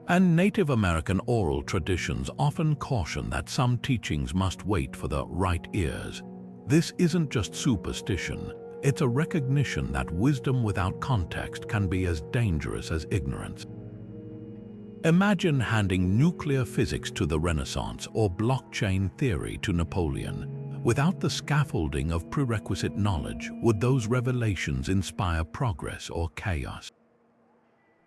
And Native American oral traditions often caution that some teachings must wait for the right ears. This isn't just superstition, it's a recognition that wisdom without context can be as dangerous as ignorance. Imagine handing nuclear physics to the Renaissance or blockchain theory to Napoleon. Without the scaffolding of prerequisite knowledge, would those revelations inspire progress or chaos?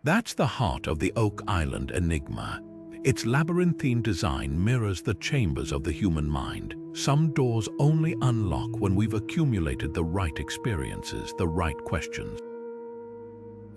That's the heart of the Oak Island enigma. Its labyrinthine design mirrors the chambers of the human mind. Some doors only unlock when we've accumulated the right experiences, the right questions.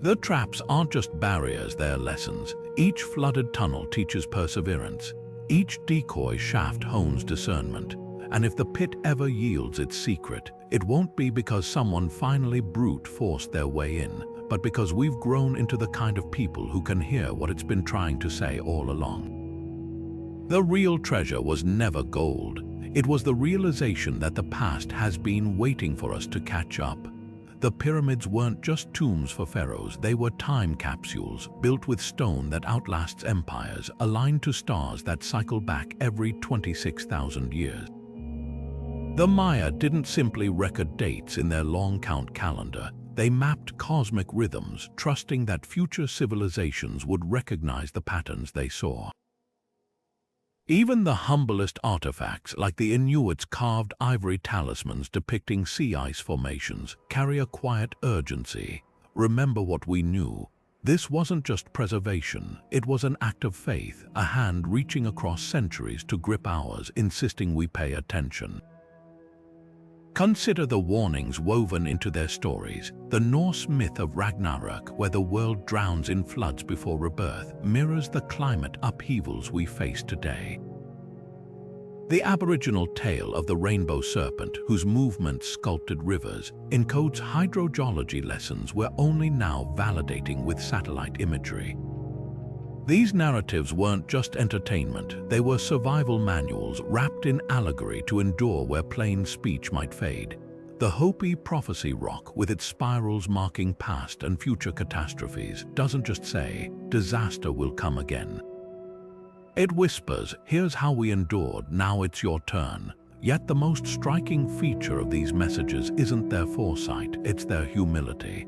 The traps aren't just barriers, they're lessons. Each flooded tunnel teaches perseverance. Each decoy shaft hones discernment. And if the pit ever yields its secret, it won't be because someone finally brute forced their way in, but because we've grown into the kind of people who can hear what it's been trying to say all along. The real treasure was never gold. It was the realization that the past has been waiting for us to catch up. The pyramids weren't just tombs for pharaohs, they were time capsules built with stone that outlasts empires, aligned to stars that cycle back every 26,000 years. The Maya didn't simply record dates in their long count calendar. They mapped cosmic rhythms, trusting that future civilizations would recognize the patterns they saw. Even the humblest artifacts, like the Inuits' carved ivory talismans depicting sea ice formations, carry a quiet urgency. Remember what we knew. This wasn't just preservation, it was an act of faith, a hand reaching across centuries to grip ours, insisting we pay attention. Consider the warnings woven into their stories. The Norse myth of Ragnarok, where the world drowns in floods before rebirth, mirrors the climate upheavals we face today. The Aboriginal tale of the rainbow serpent, whose movements sculpted rivers, encodes hydrogeology lessons we're only now validating with satellite imagery. These narratives weren't just entertainment, they were survival manuals wrapped in allegory to endure where plain speech might fade. The Hopi prophecy rock, with its spirals marking past and future catastrophes, doesn't just say, "Disaster will come again." It whispers, "Here's how we endured, now it's your turn." Yet the most striking feature of these messages isn't their foresight, it's their humility.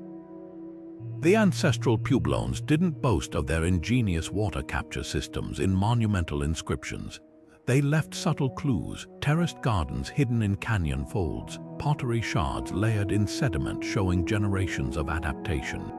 The ancestral Pueblones didn't boast of their ingenious water capture systems in monumental inscriptions. They left subtle clues, terraced gardens hidden in canyon folds, pottery shards layered in sediment showing generations of adaptation.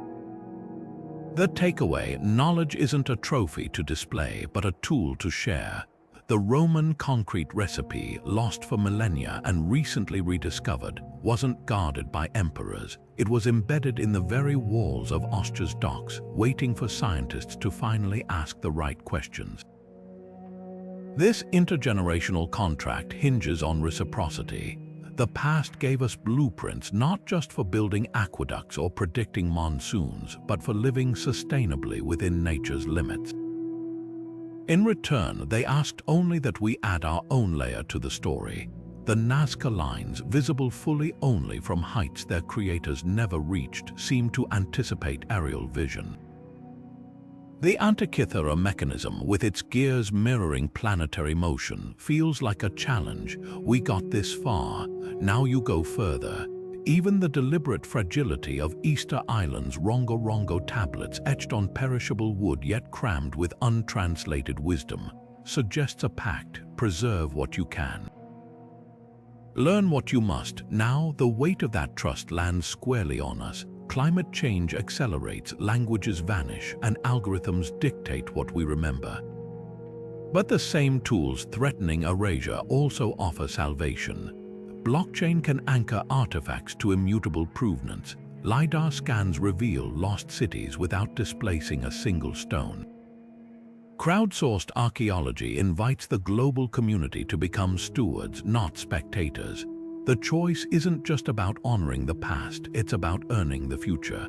The takeaway: knowledge isn't a trophy to display, but a tool to share. The Roman concrete recipe, lost for millennia and recently rediscovered, wasn't guarded by emperors. It was embedded in the very walls of Oster's docks, waiting for scientists to finally ask the right questions. This intergenerational contract hinges on reciprocity. The past gave us blueprints not just for building aqueducts or predicting monsoons, but for living sustainably within nature's limits. In return, they asked only that we add our own layer to the story. The Nazca lines, visible fully only from heights their creators never reached, seem to anticipate aerial vision. The Antikythera mechanism, with its gears mirroring planetary motion, feels like a challenge. We got this far, now you go further. Even the deliberate fragility of Easter Island's Rongo Rongo tablets, etched on perishable wood yet crammed with untranslated wisdom, suggests a pact: preserve what you can. Learn what you must. Now, the weight of that trust lands squarely on us. Climate change accelerates, languages vanish, and algorithms dictate what we remember. But the same tools threatening erasure also offer salvation. Blockchain can anchor artifacts to immutable provenance. Lidar scans reveal lost cities without displacing a single stone. Crowdsourced archaeology invites the global community to become stewards, not spectators. The choice isn't just about honoring the past, it's about earning the future.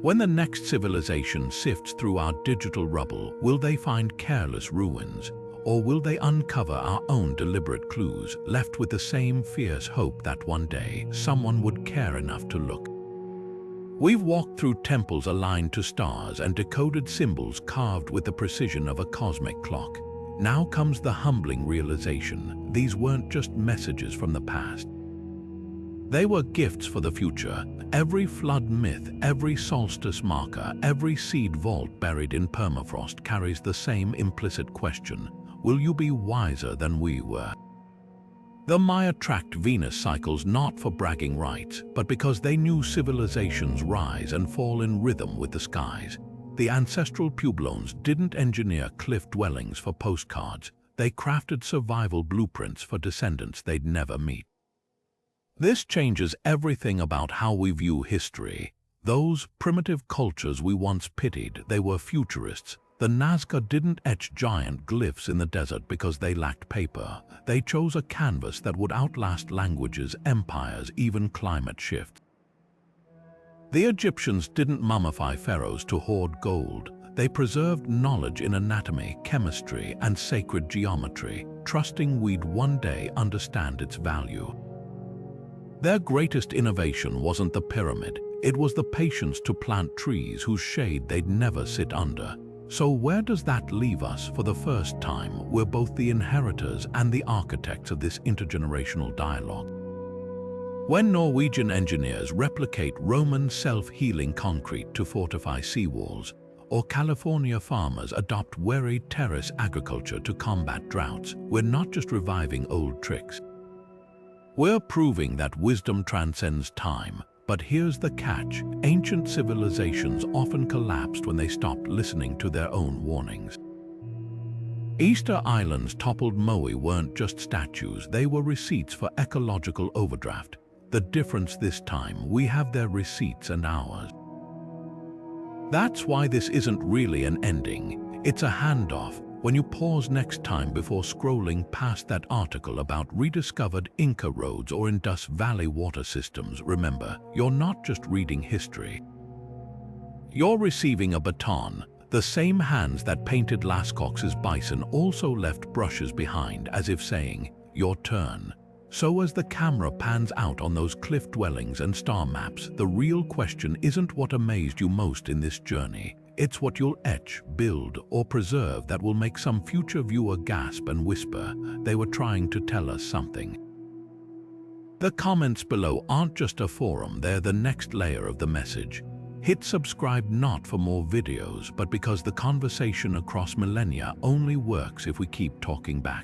When the next civilization sifts through our digital rubble, will they find careless ruins? Or will they uncover our own deliberate clues, left with the same fierce hope that one day someone would care enough to look? We've walked through temples aligned to stars and decoded symbols carved with the precision of a cosmic clock. Now comes the humbling realization: these weren't just messages from the past. They were gifts for the future. Every flood myth, every solstice marker, every seed vault buried in permafrost carries the same implicit question: will you be wiser than we were? The Maya tracked Venus cycles not for bragging rights, but because they knew civilizations rise and fall in rhythm with the skies. The ancestral Pueblones didn't engineer cliff dwellings for postcards. They crafted survival blueprints for descendants they'd never meet. This changes everything about how we view history. Those primitive cultures we once pitied, they were futurists. The Nazca didn't etch giant glyphs in the desert because they lacked paper. They chose a canvas that would outlast languages, empires, even climate shifts. The Egyptians didn't mummify pharaohs to hoard gold. They preserved knowledge in anatomy, chemistry, and sacred geometry, trusting we'd one day understand its value. Their greatest innovation wasn't the pyramid, it was the patience to plant trees whose shade they'd never sit under. So where does that leave us? For the first time, we're both the inheritors and the architects of this intergenerational dialogue. When Norwegian engineers replicate Roman self-healing concrete to fortify seawalls, or California farmers adopt wary terrace agriculture to combat droughts, we're not just reviving old tricks. We're proving that wisdom transcends time. But here's the catch: ancient civilizations often collapsed when they stopped listening to their own warnings. Easter Island's toppled moai weren't just statues, they were receipts for ecological overdraft. The difference this time, we have their receipts and ours. That's why this isn't really an ending, it's a handoff. When you pause next time before scrolling past that article about rediscovered Inca roads or Indus Valley water systems, remember, you're not just reading history. You're receiving a baton. The same hands that painted Lascaux' bison also left brushes behind, as if saying, your turn. So as the camera pans out on those cliff dwellings and star maps, the real question isn't what amazed you most in this journey. It's what you'll etch, build, or preserve that will make some future viewer gasp and whisper, they were trying to tell us something. The comments below aren't just a forum, they're the next layer of the message. Hit subscribe not for more videos, but because the conversation across millennia only works if we keep talking back.